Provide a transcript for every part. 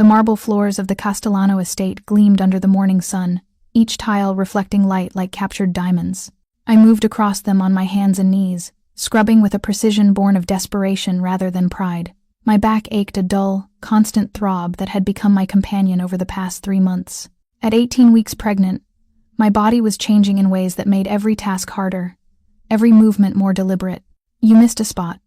The marble floors of the Castellano estate gleamed under the morning sun, each tile reflecting light like captured diamonds. I moved across them on my hands and knees, scrubbing with a precision born of desperation rather than pride. My back ached a dull, constant throb that had become my companion over the past 3 months. At 18 weeks pregnant, my body was changing in ways that made every task harder, every movement more deliberate. You missed a spot.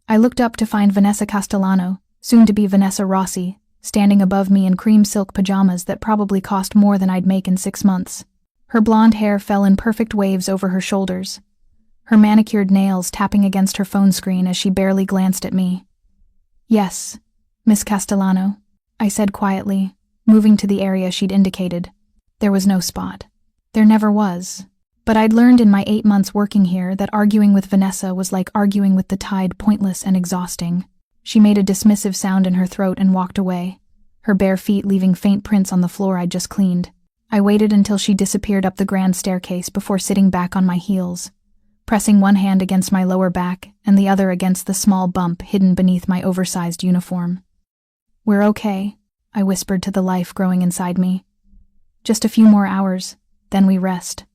I looked up to find Vanessa Castellano, soon to be Vanessa Rossi, standing above me in cream silk pajamas that probably cost more than I'd make in 6 months. Her blonde hair fell in perfect waves over her shoulders, her manicured nails tapping against her phone screen as she barely glanced at me. "Yes, Miss Castellano," I said quietly, moving to the area she'd indicated. There was no spot. There never was. But I'd learned in my 8 months working here that arguing with Vanessa was like arguing with the tide, pointless and exhausting. She made a dismissive sound in her throat and walked away, her bare feet leaving faint prints on the floor I'd just cleaned. I waited until she disappeared up the grand staircase before sitting back on my heels, pressing one hand against my lower back and the other against the small bump hidden beneath my oversized uniform. "We're okay," I whispered to the life growing inside me. "Just a few more hours, then we rest."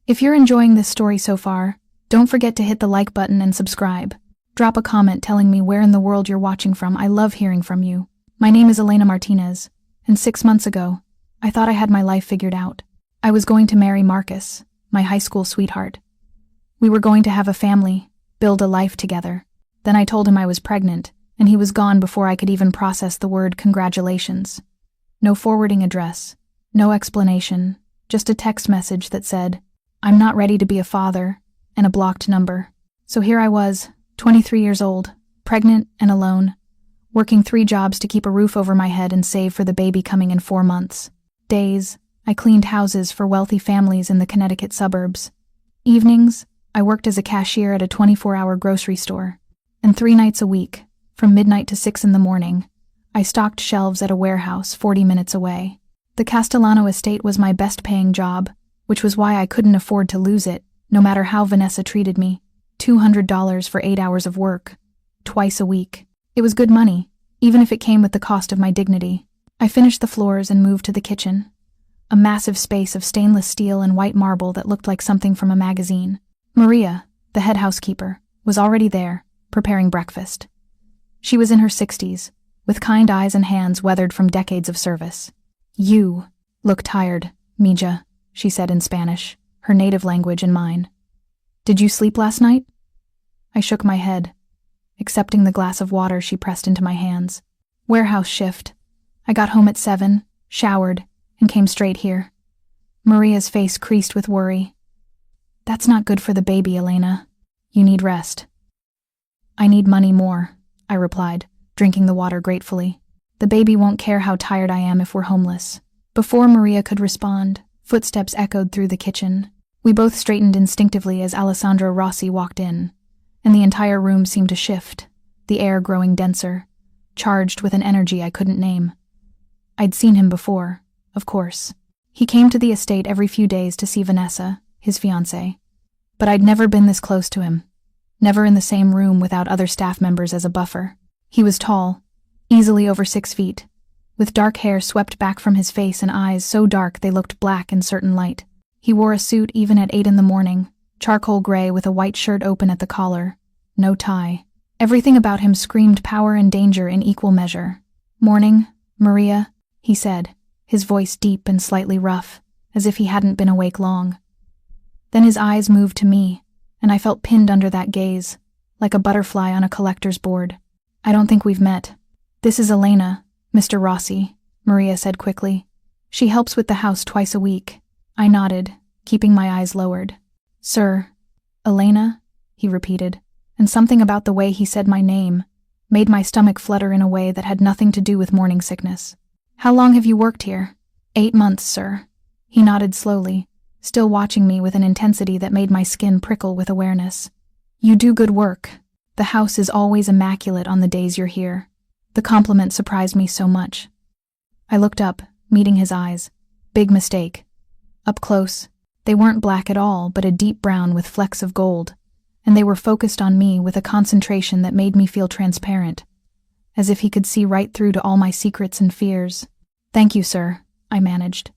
If you're enjoying this story so far, don't forget to hit the like button and subscribe. Drop a comment telling me where in the world you're watching from. I love hearing from you. My name is Elena Martinez, and 6 months ago, I thought I had my life figured out. I was going to marry Marcus, my high school sweetheart. We were going to have a family, build a life together. Then I told him I was pregnant, and he was gone before I could even process the word congratulations. No forwarding address, no explanation, just a text message that said, "I'm not ready to be a father," and a blocked number. So here I was, 23 years old, pregnant and alone, working 3 jobs to keep a roof over my head and save for the baby coming in 4 months. Days, I cleaned houses for wealthy families in the Connecticut suburbs. Evenings, I worked as a cashier at a 24-hour grocery store. And 3 nights a week, from midnight to 6 in the morning, I stocked shelves at a warehouse 40 minutes away. The Castellano estate was my best-paying job, which was why I couldn't afford to lose it, no matter how Vanessa treated me. $200 for 8 hours of work, twice a week. It was good money, even if it came with the cost of my dignity. I finished the floors and moved to the kitchen, a massive space of stainless steel and white marble that looked like something from a magazine. Maria, the head housekeeper, was already there, preparing breakfast. She was in her 60s, with kind eyes and hands weathered from decades of service. "You look tired, Mija," she said in Spanish, her native language and mine. "Did you sleep last night?" I shook my head, accepting the glass of water she pressed into my hands. "Warehouse shift. I got home at 7, showered, and came straight here." Maria's face creased with worry. "That's not good for the baby, Elena. You need rest." "I need money more," I replied, drinking the water gratefully. "The baby won't care how tired I am if we're homeless." Before Maria could respond, footsteps echoed through the kitchen. We both straightened instinctively as Alessandro Rossi walked in, and the entire room seemed to shift, the air growing denser, charged with an energy I couldn't name. I'd seen him before, of course. He came to the estate every few days to see Vanessa, his fiancée. But I'd never been this close to him, never in the same room without other staff members as a buffer. He was tall, easily over 6 feet, with dark hair swept back from his face and eyes so dark they looked black in certain light. He wore a suit even at 8 in the morning, charcoal gray with a white shirt open at the collar, no tie. Everything about him screamed power and danger in equal measure. "Morning, Maria," he said, his voice deep and slightly rough, as if he hadn't been awake long. Then his eyes moved to me, and I felt pinned under that gaze, like a butterfly on a collector's board. "I don't think we've met. This is Elena, Mr. Rossi," Maria said quickly. "She helps with the house twice a week." I nodded, keeping my eyes lowered. "Sir, Elena?" he repeated, and something about the way he said my name made my stomach flutter in a way that had nothing to do with morning sickness. "How long have you worked here?" 8 months, sir." He nodded slowly, still watching me with an intensity that made my skin prickle with awareness. "You do good work. The house is always immaculate on the days you're here." The compliment surprised me so much. I looked up, meeting his eyes. Big mistake. Up close, they weren't black at all, but a deep brown with flecks of gold, and they were focused on me with a concentration that made me feel transparent, as if he could see right through to all my secrets and fears. "Thank you, sir," I managed.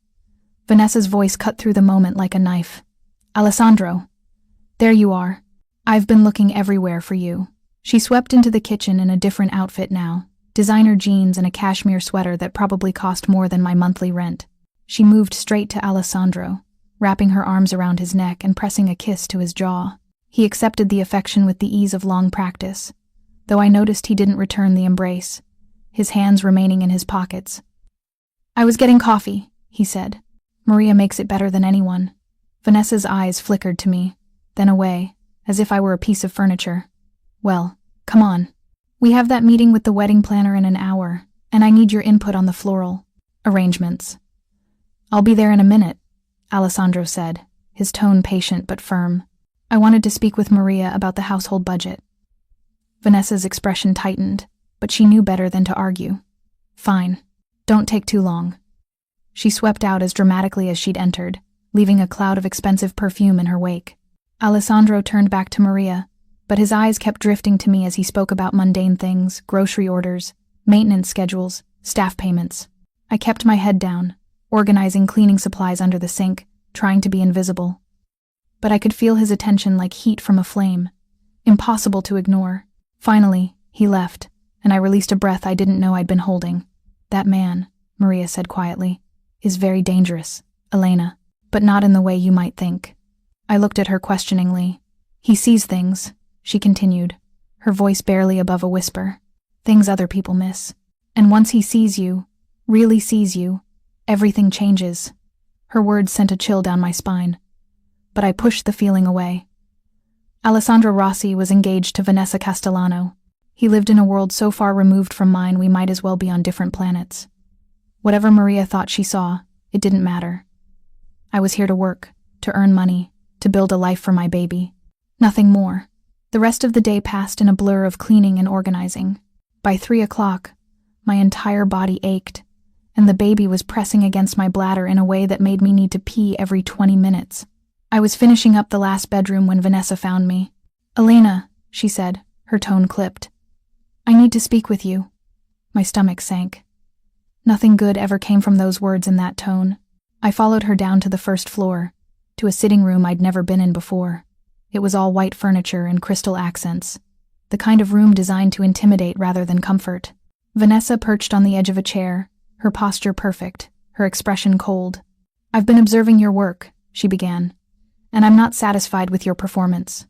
Vanessa's voice cut through the moment like a knife. "Alessandro. There you are. I've been looking everywhere for you." She swept into the kitchen in a different outfit now, designer jeans and a cashmere sweater that probably cost more than my monthly rent. She moved straight to Alessandro, wrapping her arms around his neck and pressing a kiss to his jaw. He accepted the affection with the ease of long practice, though I noticed he didn't return the embrace, his hands remaining in his pockets. "I was getting coffee," he said. "Maria makes it better than anyone." Vanessa's eyes flickered to me, then away, as if I were a piece of furniture. "Well, come on. We have that meeting with the wedding planner in an hour, and I need your input on the floral arrangements." "I'll be there in a minute," Alessandro said, his tone patient but firm. "I wanted to speak with Maria about the household budget." Vanessa's expression tightened, but she knew better than to argue. "Fine. Don't take too long." She swept out as dramatically as she'd entered, leaving a cloud of expensive perfume in her wake. Alessandro turned back to Maria, but his eyes kept drifting to me as he spoke about mundane things, grocery orders, maintenance schedules, staff payments. I kept my head down, organizing cleaning supplies under the sink, trying to be invisible. But I could feel his attention like heat from a flame, impossible to ignore. Finally, he left, and I released a breath I didn't know I'd been holding. "That man," Maria said quietly, "is very dangerous, Elena, but not in the way you might think." I looked at her questioningly. "He sees things," she continued, her voice barely above a whisper. "Things other people miss. And once he sees you, really sees you, everything changes." Her words sent a chill down my spine, but I pushed the feeling away. Alessandro Rossi was engaged to Vanessa Castellano. He lived in a world so far removed from mine we might as well be on different planets. Whatever Maria thought she saw, it didn't matter. I was here to work, to earn money, to build a life for my baby. Nothing more. The rest of the day passed in a blur of cleaning and organizing. By 3 o'clock, my entire body ached, and the baby was pressing against my bladder in a way that made me need to pee every 20 minutes. I was finishing up the last bedroom when Vanessa found me. "Elena," she said, her tone clipped. "I need to speak with you." My stomach sank. Nothing good ever came from those words in that tone. I followed her down to the first floor, to a sitting room I'd never been in before. It was all white furniture and crystal accents, the kind of room designed to intimidate rather than comfort. Vanessa perched on the edge of a chair, her posture perfect, her expression cold. "I've been observing your work," she began, "and I'm not satisfied with your performance."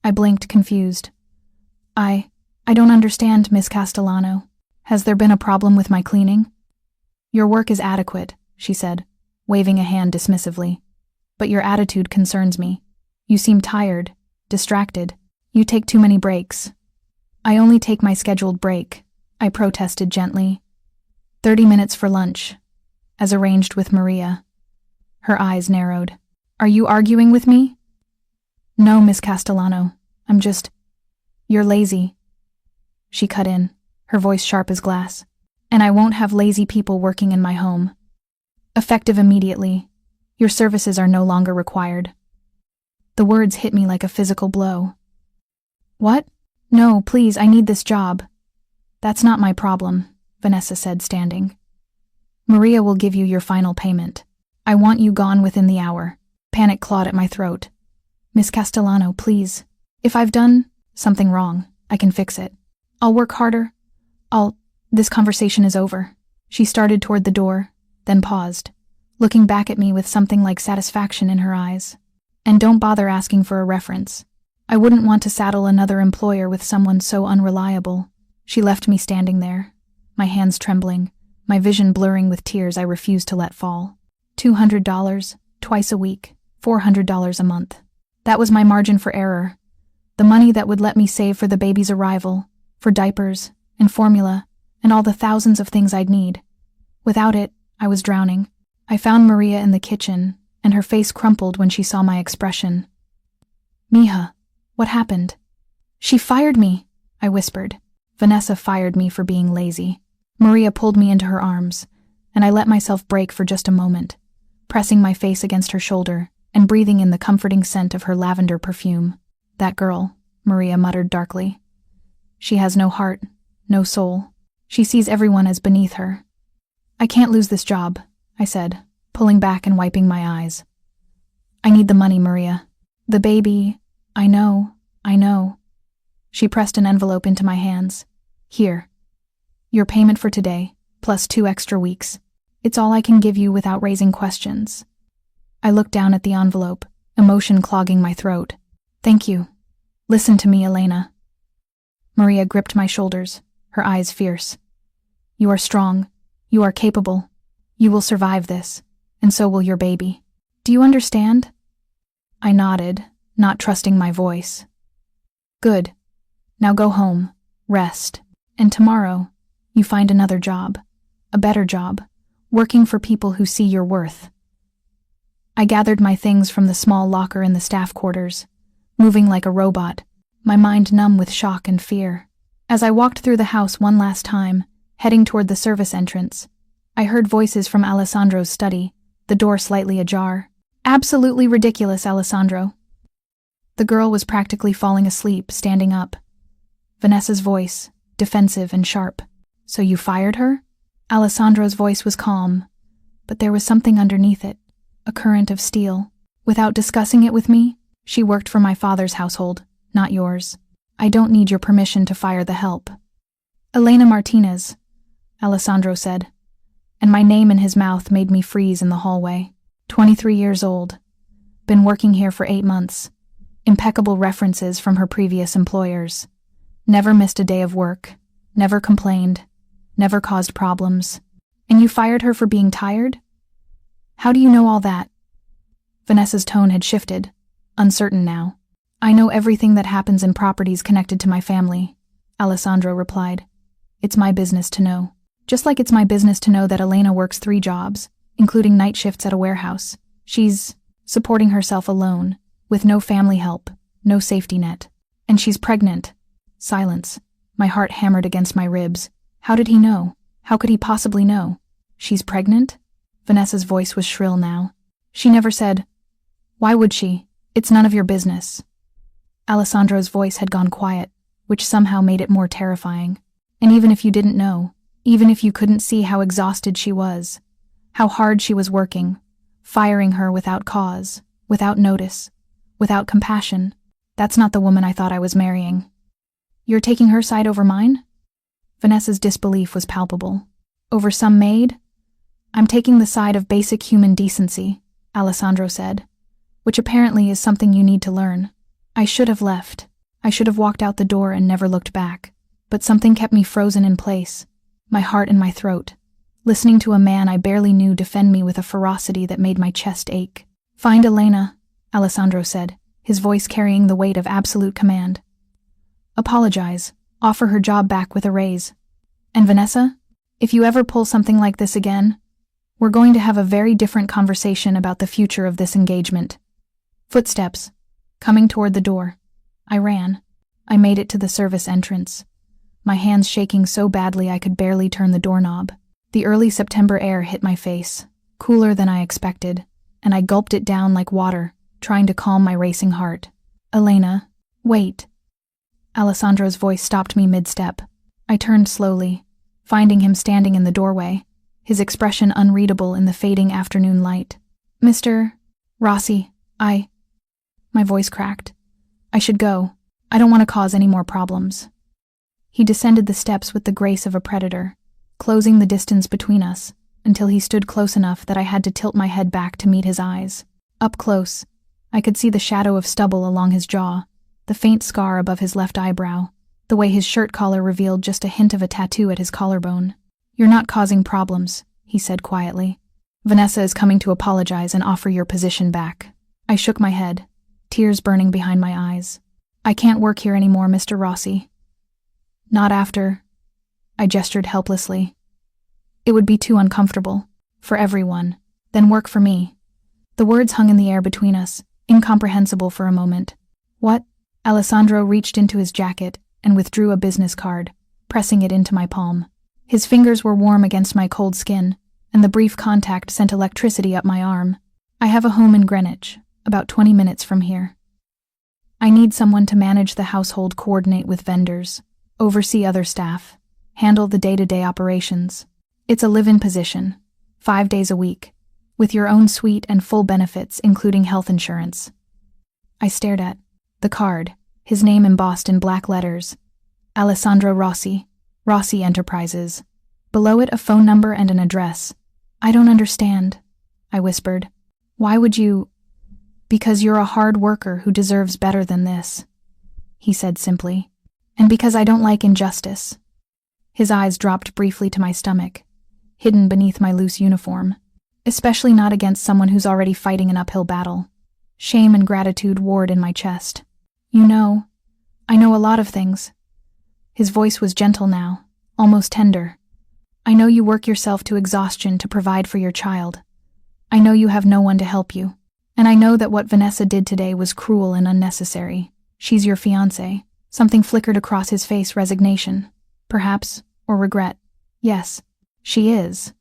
I blinked, confused. I don't understand, Miss Castellano. Has there been a problem with my cleaning?" "Your work is adequate," she said, waving a hand dismissively. "But your attitude concerns me. You seem tired, distracted. You take too many breaks." "I only take my scheduled break," I protested gently. 30 minutes for lunch, as arranged with Maria." Her eyes narrowed. "Are you arguing with me?" "No, Miss Castellano. I'm just... You're lazy." She cut in, her voice sharp as glass. "And I won't have lazy people working in my home. Effective immediately. Your services are no longer required." The words hit me like a physical blow. "What? No, please, I need this job." "That's not my problem," Vanessa said, standing. "Maria will give you your final payment. I want you gone within the hour." Panic clawed at my throat. "Miss Castellano, please. If I've done something wrong, I can fix it. I'll work harder. This conversation is over." She started toward the door, then paused, looking back at me with something like satisfaction in her eyes. "And don't bother asking for a reference. I wouldn't want to saddle another employer with someone so unreliable." She left me standing there, my hands trembling, my vision blurring with tears I refused to let fall. $200, twice a week, $400 a month. That was my margin for error. The money that would let me save for the baby's arrival, for diapers, and formula, and all the thousands of things I'd need. Without it, I was drowning. I found Maria in the kitchen, and her face crumpled when she saw my expression. "Mija, what happened?" "She fired me," I whispered. Vanessa fired me for being lazy. Maria pulled me into her arms, and I let myself break for just a moment, pressing my face against her shoulder and breathing in the comforting scent of her lavender perfume. "That girl," Maria muttered darkly. "She has no heart, no soul. She sees everyone as beneath her. I can't lose this job, I said, pulling back and wiping my eyes. I need the money, Maria. The baby, I know. She pressed an envelope into my hands. Here. Your payment for today, plus 2 extra weeks. It's all I can give you without raising questions. I looked down at the envelope, emotion clogging my throat. Thank you. Listen to me, Elena. Maria gripped my shoulders, her eyes fierce. You are strong. You are capable. You will survive this, and so will your baby. Do you understand? I nodded, not trusting my voice. Good. Now go home, rest, and tomorrow, you find another job, a better job, working for people who see your worth. I gathered my things from the small locker in the staff quarters, moving like a robot, my mind numb with shock and fear. As I walked through the house one last time, heading toward the service entrance, I heard voices from Alessandro's study, the door slightly ajar. Absolutely ridiculous, Alessandro. The girl was practically falling asleep, standing up. Vanessa's voice, defensive and sharp. So you fired her? Alessandro's voice was calm, but there was something underneath it, a current of steel. Without discussing it with me, she worked for my father's household, not yours. I don't need your permission to fire the help. Elena Martinez, Alessandro said, and my name in his mouth made me freeze in the hallway. 23 years old. Been working here for 8 months. Impeccable references from her previous employers. Never missed a day of work. Never complained. Never caused problems. And you fired her for being tired? How do you know all that? Vanessa's tone had shifted, uncertain now. I know everything that happens in properties connected to my family, Alessandro replied. It's my business to know. Just like it's my business to know that Elena works 3 jobs, including night shifts at a warehouse. She's supporting herself alone, with no family help, no safety net. And she's pregnant. Silence. My heart hammered against my ribs. How did he know? How could he possibly know? She's pregnant? Vanessa's voice was shrill now. She never said, why would she? It's none of your business. Alessandro's voice had gone quiet, which somehow made it more terrifying. And even if you didn't know, even if you couldn't see how exhausted she was, how hard she was working, firing her without cause, without notice, without compassion, that's not the woman I thought I was marrying. You're taking her side over mine? Vanessa's disbelief was palpable. Over some maid? I'm taking the side of basic human decency, Alessandro said, which apparently is something you need to learn. I should have left. I should have walked out the door and never looked back. But something kept me frozen in place, my heart in my throat, listening to a man I barely knew defend me with a ferocity that made my chest ache. Find Elena, Alessandro said, his voice carrying the weight of absolute command. Apologize. Offer her job back with a raise. And Vanessa, if you ever pull something like this again, we're going to have a very different conversation about the future of this engagement. Footsteps. Coming toward the door. I ran. I made it to the service entrance, my hands shaking so badly I could barely turn the doorknob. The early September air hit my face, cooler than I expected, and I gulped it down like water, trying to calm my racing heart. Elena, wait. Alessandro's voice stopped me mid-step. I turned slowly, finding him standing in the doorway, his expression unreadable in the fading afternoon light. Mr. Rossi, My voice cracked. I should go. I don't want to cause any more problems. He descended the steps with the grace of a predator, closing the distance between us, until he stood close enough that I had to tilt my head back to meet his eyes. Up close, I could see the shadow of stubble along his jaw, the faint scar above his left eyebrow, the way his shirt collar revealed just a hint of a tattoo at his collarbone. You're not causing problems, he said quietly. Vanessa is coming to apologize and offer your position back. I shook my head, tears burning behind my eyes. I can't work here anymore, Mr. Rossi. Not after. I gestured helplessly. It would be too uncomfortable. For everyone. Then work for me. The words hung in the air between us, incomprehensible for a moment. What? Alessandro reached into his jacket and withdrew a business card, pressing it into my palm. His fingers were warm against my cold skin, and the brief contact sent electricity up my arm. I have a home in Greenwich, about 20 minutes from here. I need someone to manage the household, coordinate with vendors, oversee other staff, handle the day-to-day operations. It's a live-in position, 5 days a week, with your own suite and full benefits, including health insurance. I stared at the card, his name embossed in black letters. Alessandro Rossi, Rossi Enterprises. Below it, a phone number and an address. I don't understand, I whispered. Why would you? Because you're a hard worker who deserves better than this, he said simply. And because I don't like injustice. His eyes dropped briefly to my stomach, hidden beneath my loose uniform, especially not against someone who's already fighting an uphill battle. Shame and gratitude warred in my chest. You know, I know a lot of things. His voice was gentle now, almost tender. I know you work yourself to exhaustion to provide for your child. I know you have no one to help you. And I know that what Vanessa did today was cruel and unnecessary. She's your fiancé. Something flickered across his face, resignation, perhaps, or regret. Yes, she is.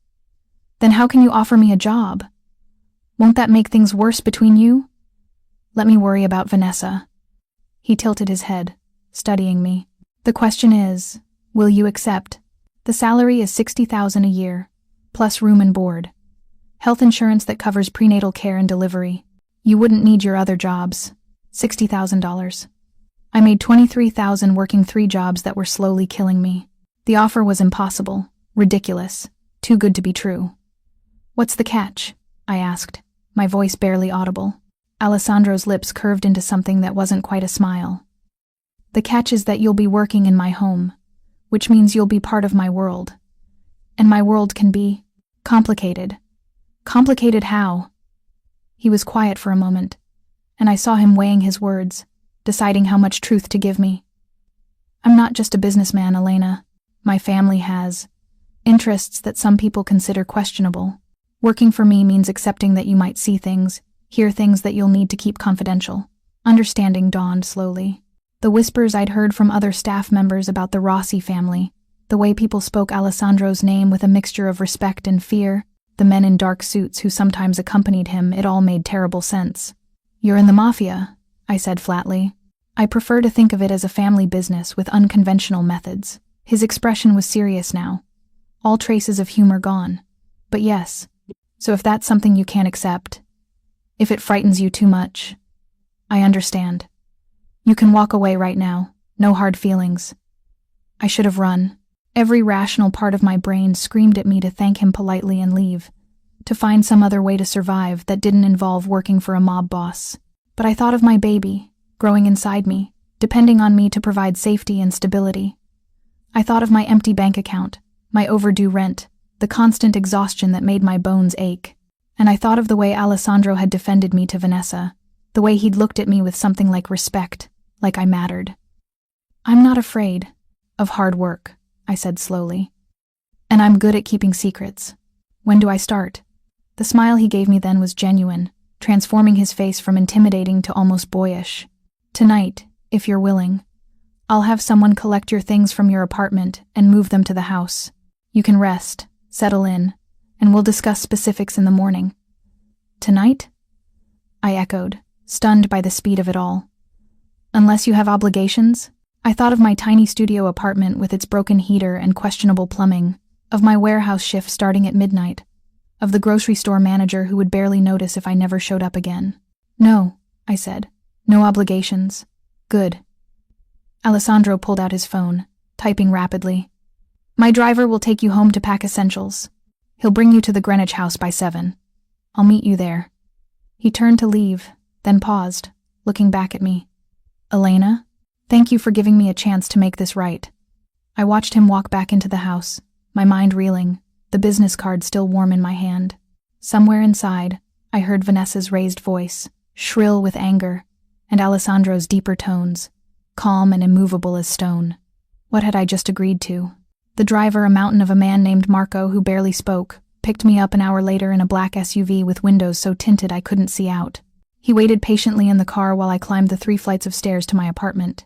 Then how can you offer me a job? Won't that make things worse between you? Let me worry about Vanessa. He tilted his head, studying me. The question is, will you accept? The salary is $60,000 a year, plus room and board. Health insurance that covers prenatal care and delivery. You wouldn't need your other jobs. $60,000. I made $23,000 working 3 jobs that were slowly killing me. The offer was impossible, ridiculous, too good to be true. What's the catch? I asked, my voice barely audible. Alessandro's lips curved into something that wasn't quite a smile. The catch is that you'll be working in my home, which means you'll be part of my world. And my world can be complicated. Complicated how? He was quiet for a moment, and I saw him weighing his words, deciding how much truth to give me. I'm not just a businessman, Elena. My family has interests that some people consider questionable. Working for me means accepting that you might see things, hear things that you'll need to keep confidential. Understanding dawned slowly. The whispers I'd heard from other staff members about the Rossi family, the way people spoke Alessandro's name with a mixture of respect and fear, the men in dark suits who sometimes accompanied him, it all made terrible sense. You're in the Mafia, I said flatly. I prefer to think of it as a family business with unconventional methods. His expression was serious now, all traces of humor gone. But yes, so if that's something you can't accept, if it frightens you too much, I understand. You can walk away right now, no hard feelings. I should have run. Every rational part of my brain screamed at me to thank him politely and leave, to find some other way to survive that didn't involve working for a mob boss. But I thought of my baby, growing inside me, depending on me to provide safety and stability. I thought of my empty bank account, my overdue rent, the constant exhaustion that made my bones ache. And I thought of the way Alessandro had defended me to Vanessa, the way he'd looked at me with something like respect, like I mattered. I'm not afraid of hard work, I said slowly. And I'm good at keeping secrets. When do I start? The smile he gave me then was genuine, transforming his face from intimidating to almost boyish. Tonight, if you're willing, I'll have someone collect your things from your apartment and move them to the house. You can rest, settle in, and we'll discuss specifics in the morning. Tonight? I echoed, stunned by the speed of it all. Unless you have obligations? I thought of my tiny studio apartment with its broken heater and questionable plumbing, of my warehouse shift starting at midnight, of the grocery store manager who would barely notice if I never showed up again. No, I said. No obligations. Good. Alessandro pulled out his phone, typing rapidly. My driver will take you home to pack essentials. He'll bring you to the Greenwich house by 7. I'll meet you there. He turned to leave, then paused, looking back at me. Elena, thank you for giving me a chance to make this right. I watched him walk back into the house, my mind reeling, the business card still warm in my hand. Somewhere inside, I heard Vanessa's raised voice, shrill with anger, and Alessandro's deeper tones, calm and immovable as stone. What had I just agreed to? The driver, a mountain of a man named Marco who barely spoke, picked me up an hour later in a black SUV with windows so tinted I couldn't see out. He waited patiently in the car while I climbed the 3 flights of stairs to my apartment,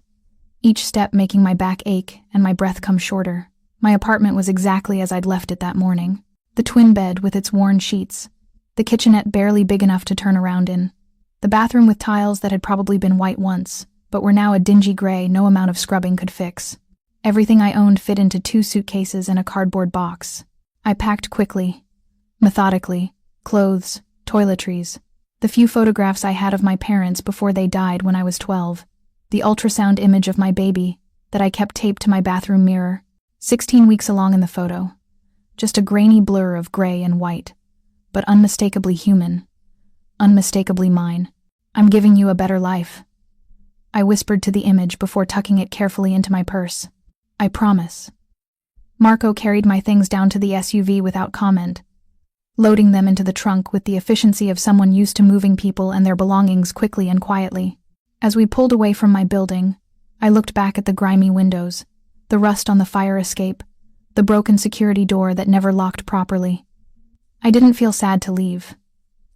each step making my back ache and my breath come shorter. My apartment was exactly as I'd left it that morning. The twin bed with its worn sheets, the kitchenette barely big enough to turn around in, the bathroom with tiles that had probably been white once, but were now a dingy gray no amount of scrubbing could fix. Everything I owned fit into 2 suitcases and a cardboard box. I packed quickly, methodically, clothes, toiletries, the few photographs I had of my parents before they died when I was 12, the ultrasound image of my baby that I kept taped to my bathroom mirror, 16 weeks along in the photo. Just a grainy blur of gray and white, but unmistakably human, unmistakably mine. I'm giving you a better life, I whispered to the image before tucking it carefully into my purse. I promise. Marco carried my things down to the SUV without comment, loading them into the trunk with the efficiency of someone used to moving people and their belongings quickly and quietly. As we pulled away from my building, I looked back at the grimy windows, the rust on the fire escape, the broken security door that never locked properly. I didn't feel sad to leave.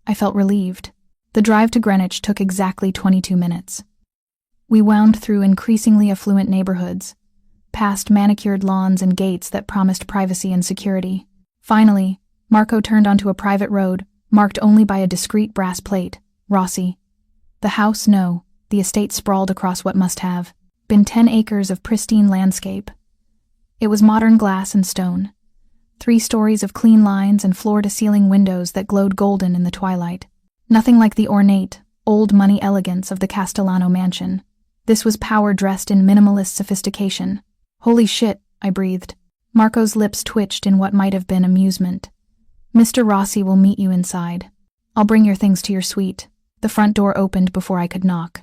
I felt relieved. The drive to Greenwich took exactly 22 minutes. We wound through increasingly affluent neighborhoods, past manicured lawns and gates that promised privacy and security. Finally, Marco turned onto a private road, marked only by a discreet brass plate, Rossi. The house, no, the estate sprawled across what must have been 10 acres of pristine landscape. It was modern glass and stone, 3 stories of clean lines and floor-to-ceiling windows that glowed golden in the twilight. Nothing like the ornate, old-money elegance of the Castellano mansion. This was power dressed in minimalist sophistication. Holy shit, I breathed. Marco's lips twitched in what might have been amusement. Mr. Rossi will meet you inside. I'll bring your things to your suite. The front door opened before I could knock,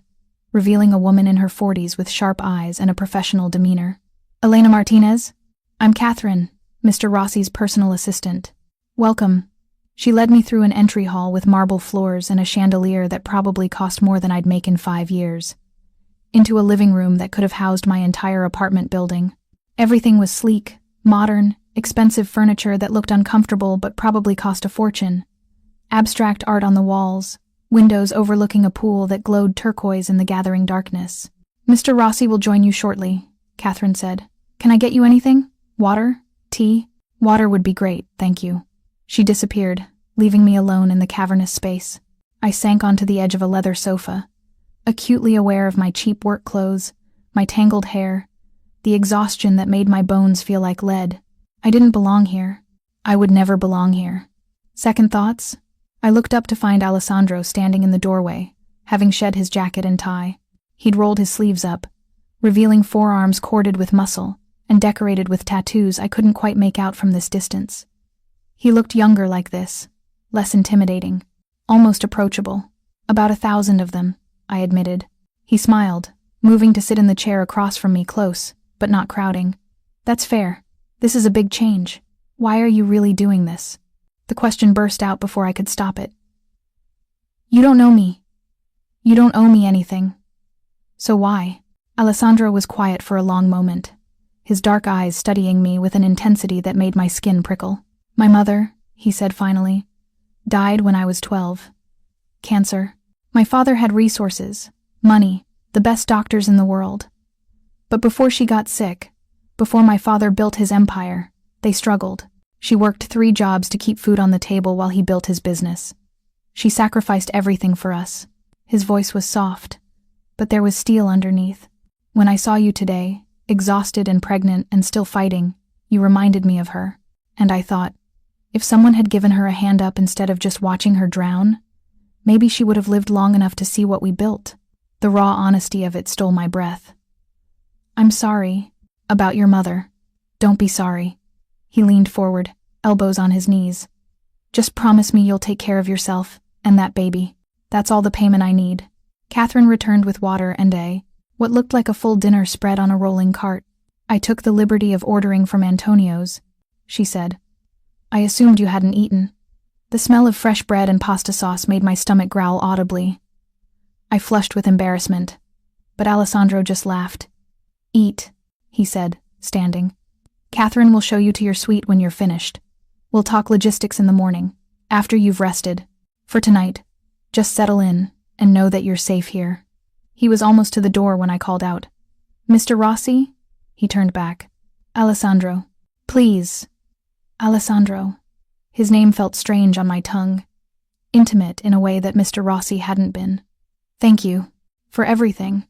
revealing a woman in her 40s with sharp eyes and a professional demeanor. Elena Martinez? I'm Catherine, Mr. Rossi's personal assistant. Welcome. She led me through an entry hall with marble floors and a chandelier that probably cost more than I'd make in 5 years, into a living room that could have housed my entire apartment building. Everything was sleek, modern, expensive furniture that looked uncomfortable but probably cost a fortune. Abstract art on the walls, windows overlooking a pool that glowed turquoise in the gathering darkness. Mr. Rossi will join you shortly, Catherine said. Can I get you anything? Water? Tea? Water would be great, thank you. She disappeared, leaving me alone in the cavernous space. I sank onto the edge of a leather sofa, acutely aware of my cheap work clothes, my tangled hair, the exhaustion that made my bones feel like lead. I didn't belong here. I would never belong here. Second thoughts? I looked up to find Alessandro standing in the doorway, having shed his jacket and tie. He'd rolled his sleeves up, revealing forearms corded with muscle and decorated with tattoos I couldn't quite make out from this distance. He looked younger like this, less intimidating, almost approachable. About 1,000 of them, I admitted. He smiled, moving to sit in the chair across from me, close, but not crowding. That's fair. This is a big change. Why are you really doing this? The question burst out before I could stop it. You don't know me. You don't owe me anything. So why? Alessandro was quiet for a long moment, his dark eyes studying me with an intensity that made my skin prickle. My mother, he said finally, died when I was 12. Cancer. My father had resources, money, the best doctors in the world. But before she got sick, before my father built his empire, they struggled. She worked 3 jobs to keep food on the table while he built his business. She sacrificed everything for us. His voice was soft, but there was steel underneath. When I saw you today, exhausted and pregnant and still fighting, you reminded me of her. And I thought, if someone had given her a hand up instead of just watching her drown, maybe she would have lived long enough to see what we built. The raw honesty of it stole my breath. I'm sorry about your mother. Don't be sorry. He leaned forward, elbows on his knees. Just promise me you'll take care of yourself and that baby. That's all the payment I need. Catherine returned with water and what looked like a full dinner spread on a rolling cart. I took the liberty of ordering from Antonio's, she said. I assumed you hadn't eaten. The smell of fresh bread and pasta sauce made my stomach growl audibly. I flushed with embarrassment, but Alessandro just laughed. Eat, he said, standing. Catherine will show you to your suite when you're finished. We'll talk logistics in the morning, after you've rested. For tonight, just settle in and know that you're safe here. He was almost to the door when I called out. Mr. Rossi? He turned back. Alessandro. Please. Alessandro. His name felt strange on my tongue, intimate in a way that Mr. Rossi hadn't been. Thank you. For everything.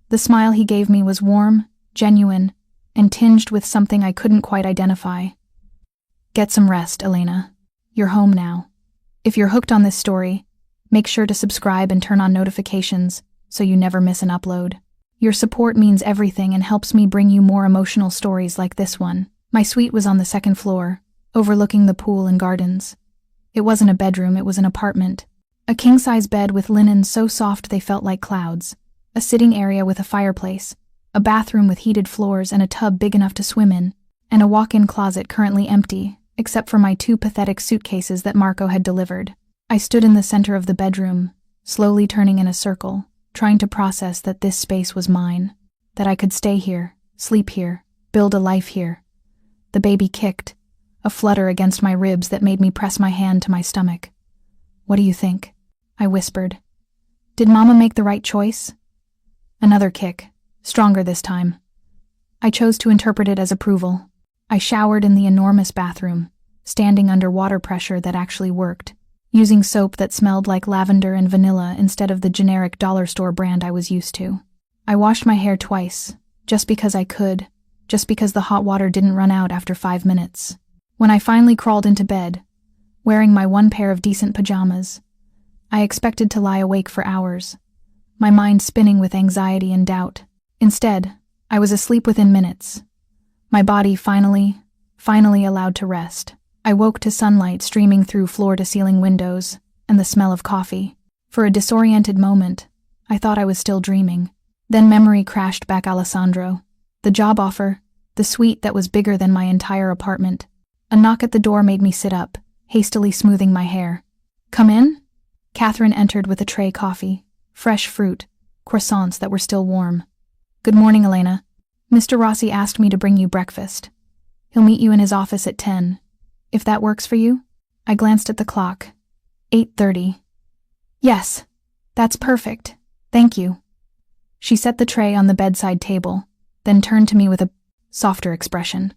The smile he gave me was warm, genuine, and tinged with something I couldn't quite identify. Get some rest, Elena. You're home now. If you're hooked on this story, make sure to subscribe and turn on notifications so you never miss an upload. Your support means everything and helps me bring you more emotional stories like this one. My suite was on the second floor, overlooking the pool and gardens. It wasn't a bedroom, it was an apartment. A king-size bed with linens so soft they felt like clouds, a sitting area with a fireplace, a bathroom with heated floors and a tub big enough to swim in, and a walk-in closet currently empty, except for my 2 pathetic suitcases that Marco had delivered. I stood in the center of the bedroom, slowly turning in a circle, trying to process that this space was mine, that I could stay here, sleep here, build a life here. The baby kicked, a flutter against my ribs that made me press my hand to my stomach. "What do you think?" I whispered. "Did Mama make the right choice?" Another kick, stronger this time. I chose to interpret it as approval. I showered in the enormous bathroom, standing under water pressure that actually worked, using soap that smelled like lavender and vanilla instead of the generic dollar store brand I was used to. I washed my hair twice, just because I could, just because the hot water didn't run out after 5 minutes. When I finally crawled into bed, wearing my 1 pair of decent pajamas, I expected to lie awake for hours, my mind spinning with anxiety and doubt. Instead, I was asleep within minutes. My body finally allowed to rest. I woke to sunlight streaming through floor-to-ceiling windows and the smell of coffee. For a disoriented moment, I thought I was still dreaming. Then memory crashed back Alessandro. The job offer, the suite that was bigger than my entire apartment. A knock at the door made me sit up, hastily smoothing my hair. "Come in?" Catherine entered with a tray coffee, fresh fruit, croissants that were still warm. "Good morning, Elena. Mr. Rossi asked me to bring you breakfast. He'll meet you in his office at 10. If that works for you?" I glanced at the clock. 8:30. "Yes, that's perfect. Thank you." She set the tray on the bedside table, then turned to me with a softer expression.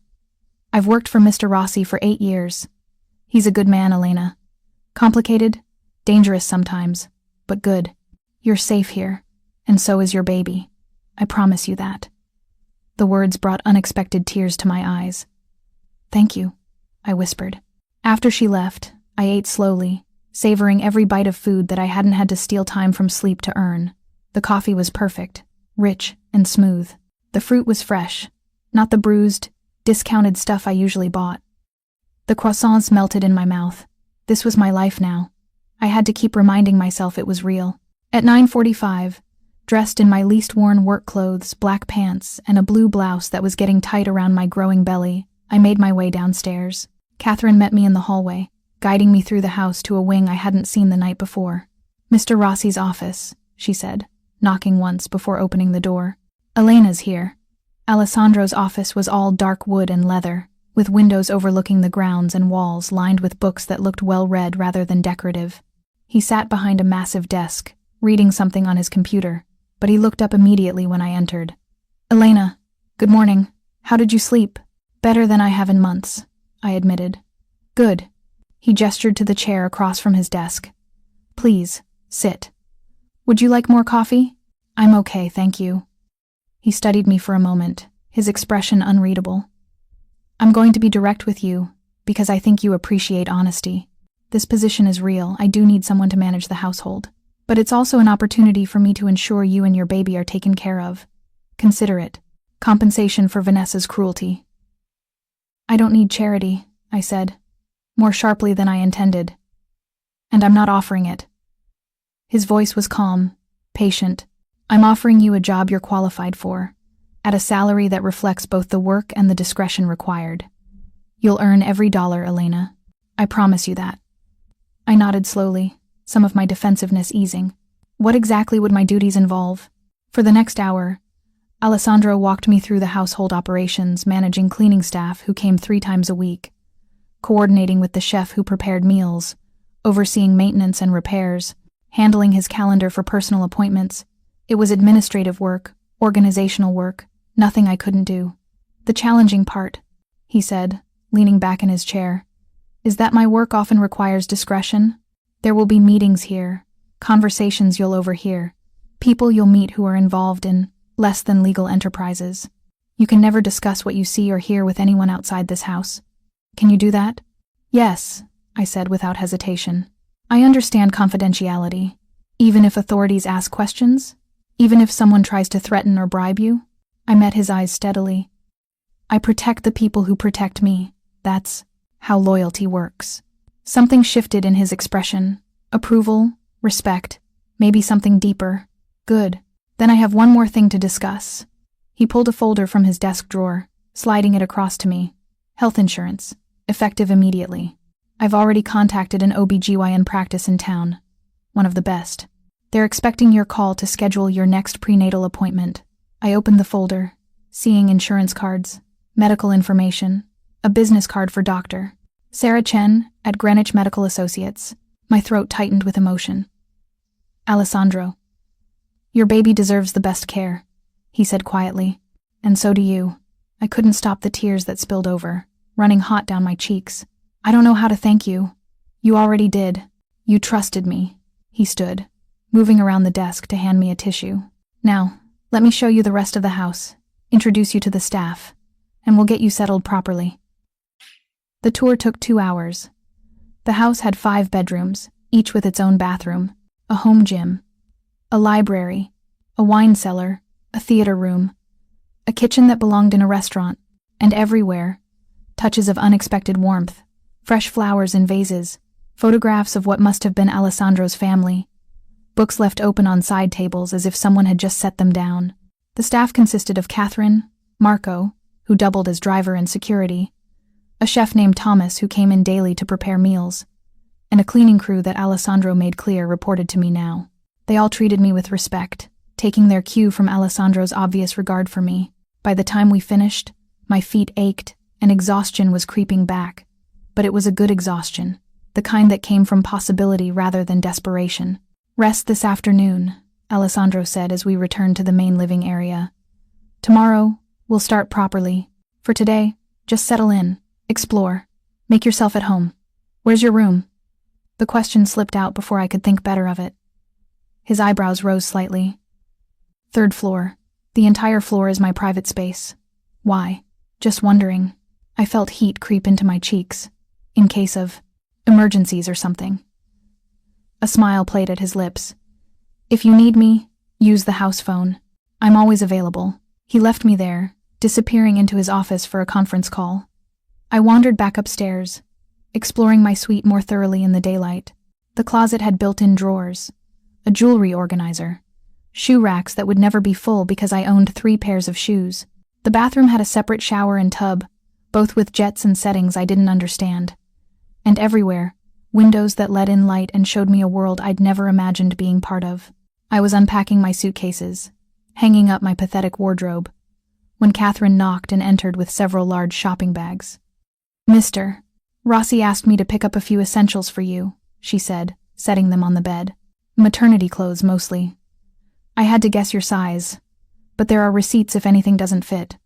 "I've worked for Mr. Rossi for 8 years. He's a good man, Elena. Complicated, dangerous sometimes, but good. You're safe here, and so is your baby. I promise you that." The words brought unexpected tears to my eyes. "Thank you," I whispered. After she left, I ate slowly, savoring every bite of food that I hadn't had to steal time from sleep to earn. The coffee was perfect, rich and smooth. The fruit was fresh, not the bruised, discounted stuff I usually bought. The croissants melted in my mouth. This was my life now. I had to keep reminding myself it was real. At 9:45, dressed in my least worn work clothes, black pants, and a blue blouse that was getting tight around my growing belly, I made my way downstairs. Catherine met me in the hallway, guiding me through the house to a wing I hadn't seen the night before. "Mr. Rossi's office," she said, knocking once before opening the door. "Elena's here." Alessandro's office was all dark wood and leather, with windows overlooking the grounds and walls lined with books that looked well-read rather than decorative. He sat behind a massive desk, reading something on his computer, but he looked up immediately when I entered. "Elena, good morning. How did you sleep?" "Better than I have in months," I admitted. "Good." He gestured to the chair across from his desk. "Please, sit. Would you like more coffee?" "I'm okay, thank you." He studied me for a moment, his expression unreadable. "I'm going to be direct with you, because I think you appreciate honesty. This position is real. I do need someone to manage the household. But it's also an opportunity for me to ensure you and your baby are taken care of. Consider it compensation for Vanessa's cruelty." "I don't need charity," I said, more sharply than I intended. "And I'm not offering it." His voice was calm, patient. "I'm offering you a job you're qualified for, at a salary that reflects both the work and the discretion required. You'll earn every dollar, Elena. I promise you that." I nodded slowly, some of my defensiveness easing. What exactly would my duties involve? For the next hour, Alessandro walked me through the household operations, managing cleaning staff who came 3 times a week, coordinating with the chef who prepared meals, overseeing maintenance and repairs, handling his calendar for personal appointments. It was administrative work, organizational work, nothing I couldn't do. "The challenging part," he said, leaning back in his chair, "is that my work often requires discretion. There will be meetings here, conversations you'll overhear, people you'll meet who are involved in less than legal enterprises. You can never discuss what you see or hear with anyone outside this house. Can you do that? Yes, I said without hesitation. I understand confidentiality. Even if authorities ask questions? Even if someone tries to threaten or bribe you? I met his eyes steadily. I protect the people who protect me. That's how loyalty works. Something shifted in his expression. Approval, respect, maybe something deeper. Good. Then I have one more thing to discuss. He pulled a folder from his desk drawer, sliding it across to me. Health insurance. Effective immediately. I've already contacted an OBGYN practice in town. One of the best. They're expecting your call to schedule your next prenatal appointment. I opened the folder, seeing insurance cards, medical information, a business card for Dr. Sarah Chen at Greenwich Medical Associates. My throat tightened with emotion. Alessandro. Your baby deserves the best care, he said quietly. And so do you. I couldn't stop the tears that spilled over, running hot down my cheeks. I don't know how to thank you. You already did. You trusted me. He stood, moving around the desk to hand me a tissue. Now, let me show you the rest of the house, introduce you to the staff, and we'll get you settled properly. The tour took 2 hours. The house had 5 bedrooms, each with its own bathroom, a home gym, a library, a wine cellar, a theater room, a kitchen that belonged in a restaurant, and everywhere, touches of unexpected warmth, fresh flowers in vases, photographs of what must have been Alessandro's family, books left open on side tables as if someone had just set them down. The staff consisted of Catherine, Marco, who doubled as driver and security, a chef named Thomas who came in daily to prepare meals, and a cleaning crew that Alessandro made clear reported to me now. They all treated me with respect, taking their cue from Alessandro's obvious regard for me. By the time we finished, my feet ached and exhaustion was creeping back. But it was a good exhaustion, the kind that came from possibility rather than desperation. Rest this afternoon, Alessandro said as we returned to the main living area. Tomorrow, we'll start properly. For today, just settle in, explore, make yourself at home. Where's your room? The question slipped out before I could think better of it. His eyebrows rose slightly. 3rd floor. The entire floor is my private space. Why? Just wondering. I felt heat creep into my cheeks, in case of emergencies or something. A smile played at his lips. If you need me, use the house phone. I'm always available. He left me there, disappearing into his office for a conference call. I wandered back upstairs, exploring my suite more thoroughly in the daylight. The closet had built-in drawers, a jewelry organizer, shoe racks that would never be full because I owned 3 pairs of shoes. The bathroom had a separate shower and tub, both with jets and settings I didn't understand. And everywhere, windows that let in light and showed me a world I'd never imagined being part of. I was unpacking my suitcases, hanging up my pathetic wardrobe, when Catherine knocked and entered with several large shopping bags. Mr. Rossi asked me to pick up a few essentials for you, she said, setting them on the bed. Maternity clothes, mostly. I had to guess your size, but there are receipts if anything doesn't fit.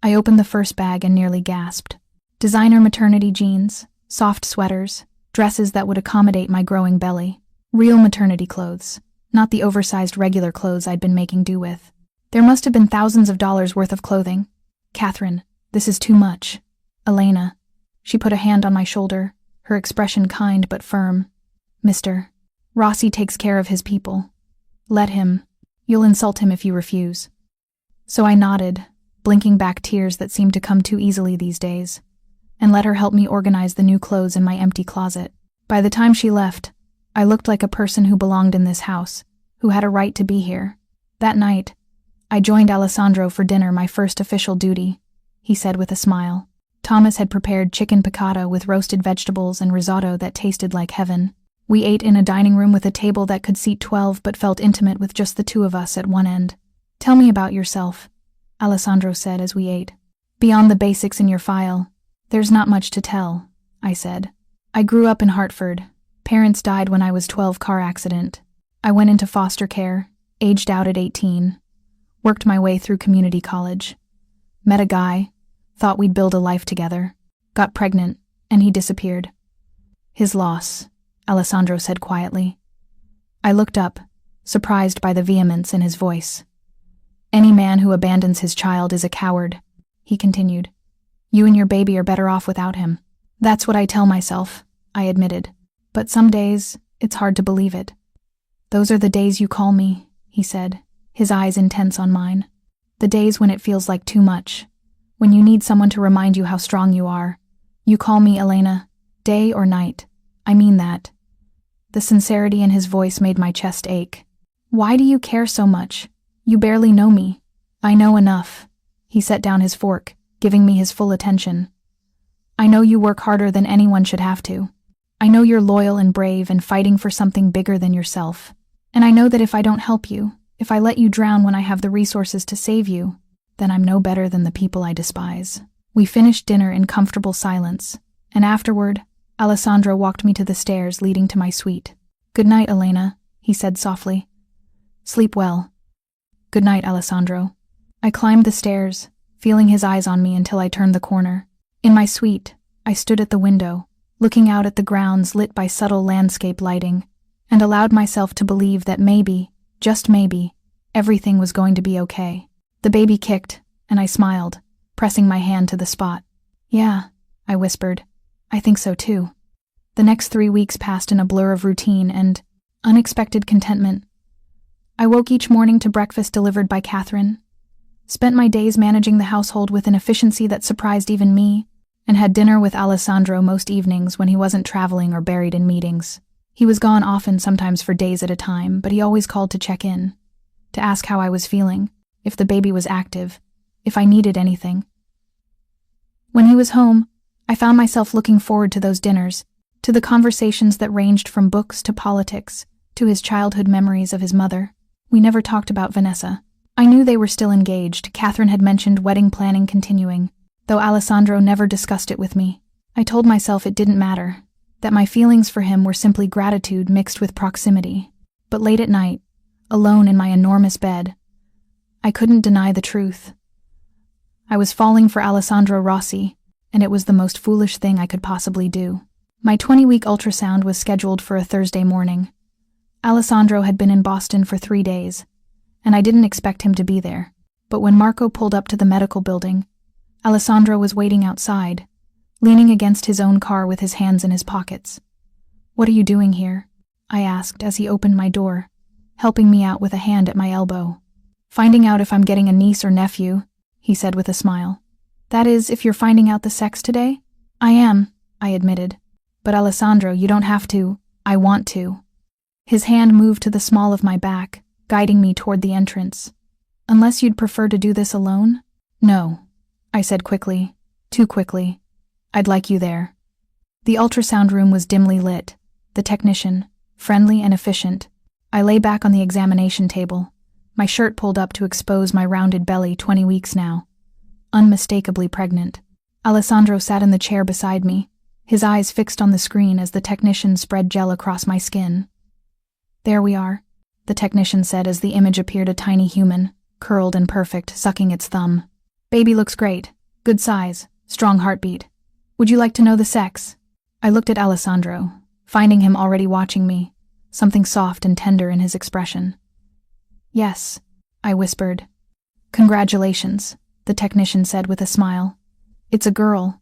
I opened the first bag and nearly gasped. Designer maternity jeans, soft sweaters, dresses that would accommodate my growing belly. Real maternity clothes, not the oversized regular clothes I'd been making do with. There must have been thousands of dollars worth of clothing. Catherine, this is too much. Elena. She put a hand on my shoulder, her expression kind but firm. Mr. Rossi takes care of his people. Let him. You'll insult him if you refuse. So I nodded, blinking back tears that seemed to come too easily these days, and let her help me organize the new clothes in my empty closet. By the time she left, I looked like a person who belonged in this house, who had a right to be here. That night, I joined Alessandro for dinner, my first official duty, he said with a smile. Thomas had prepared chicken piccata with roasted vegetables and risotto that tasted like heaven. We ate in a dining room with a table that could seat 12 but felt intimate with just the 2 of us at one end. Tell me about yourself, Alessandro said as we ate. Beyond the basics in your file, there's not much to tell, I said. I grew up in Hartford. Parents died when I was 12, car accident. I went into foster care, aged out at 18. Worked my way through community college. Met a guy, thought we'd build a life together. Got pregnant, and he disappeared. His loss, Alessandro said quietly. I looked up, surprised by the vehemence in his voice. Any man who abandons his child is a coward. he continued. You and your baby are better off without him. That's what I tell myself, I admitted. But some days, it's hard to believe it. Those are the days you call me, he said, his eyes intense on mine. The days when it feels like too much. When you need someone to remind you how strong you are. You call me Elena, day or night. I mean that. The sincerity in his voice made my chest ache. Why do you care so much? You barely know me. I know enough. He set down his fork, giving me his full attention. I know you work harder than anyone should have to. I know you're loyal and brave and fighting for something bigger than yourself. And I know that if I don't help you, if I let you drown when I have the resources to save you, then I'm no better than the people I despise. We finished dinner in comfortable silence, and afterward, Alessandro walked me to the stairs leading to my suite. Good night, Elena, he said softly. Sleep well. Good night, Alessandro. I climbed the stairs, feeling his eyes on me until I turned the corner. In my suite, I stood at the window, looking out at the grounds lit by subtle landscape lighting, and allowed myself to believe that maybe, just maybe, everything was going to be okay. The baby kicked, and I smiled, pressing my hand to the spot. Yeah, I whispered. I think so too. The next 3 weeks passed in a blur of routine and unexpected contentment. I woke each morning to breakfast delivered by Catherine, spent my days managing the household with an efficiency that surprised even me, and had dinner with Alessandro most evenings when he wasn't traveling or buried in meetings. He was gone often, sometimes for days at a time, but he always called to check in, to ask how I was feeling, if the baby was active, if I needed anything. When he was home, I found myself looking forward to those dinners, to the conversations that ranged from books to politics, to his childhood memories of his mother. We never talked about Vanessa. I knew they were still engaged. Catherine had mentioned wedding planning continuing, though Alessandro never discussed it with me. I told myself it didn't matter, that my feelings for him were simply gratitude mixed with proximity. But late at night, alone in my enormous bed, I couldn't deny the truth. I was falling for Alessandro Rossi, and it was the most foolish thing I could possibly do. My 20-week ultrasound was scheduled for a Thursday morning. Alessandro had been in Boston for 3 days, and I didn't expect him to be there. But when Marco pulled up to the medical building, Alessandro was waiting outside, leaning against his own car with his hands in his pockets. What are you doing here? I asked as he opened my door, helping me out with a hand at my elbow. Finding out if I'm getting a niece or nephew, he said with a smile. That is, if you're finding out the sex today? I am, I admitted. But Alessandro, you don't have to. I want to. His hand moved to the small of my back, guiding me toward the entrance. Unless you'd prefer to do this alone? No, I said quickly, too quickly. I'd like you there. The ultrasound room was dimly lit, the technician, friendly and efficient. I lay back on the examination table, my shirt pulled up to expose my rounded belly, 20 weeks now. Unmistakably pregnant. Alessandro sat in the chair beside me, his eyes fixed on the screen as the technician spread gel across my skin. There we are, the technician said as the image appeared, a tiny human, curled and perfect, sucking its thumb. Baby looks great. Good size. Strong heartbeat. Would you like to know the sex? I looked at Alessandro, finding him already watching me, something soft and tender in his expression. Yes, I whispered. Congratulations, the technician said with a smile. It's a girl.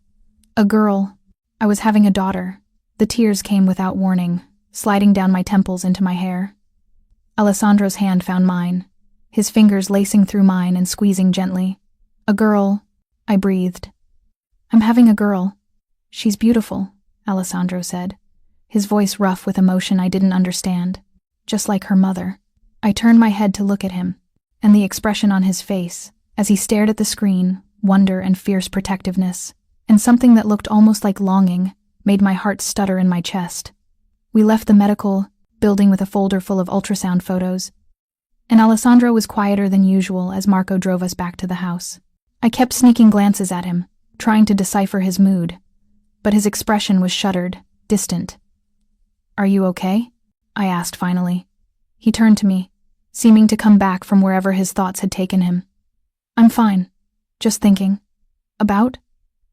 A girl. I was having a daughter. The tears came without warning, sliding down my temples into my hair. Alessandro's hand found mine, his fingers lacing through mine and squeezing gently. A girl, I breathed. I'm having a girl. She's beautiful, Alessandro said, his voice rough with emotion I didn't understand, just like her mother. I turned my head to look at him, and the expression on his face, as he stared at the screen, wonder and fierce protectiveness, and something that looked almost like longing, made my heart stutter in my chest. We left the medical building with a folder full of ultrasound photos, and Alessandro was quieter than usual as Marco drove us back to the house. I kept sneaking glances at him, trying to decipher his mood, but his expression was shuttered, distant. Are you okay? I asked finally. He turned to me, seeming to come back from wherever his thoughts had taken him. I'm fine. Just thinking. About?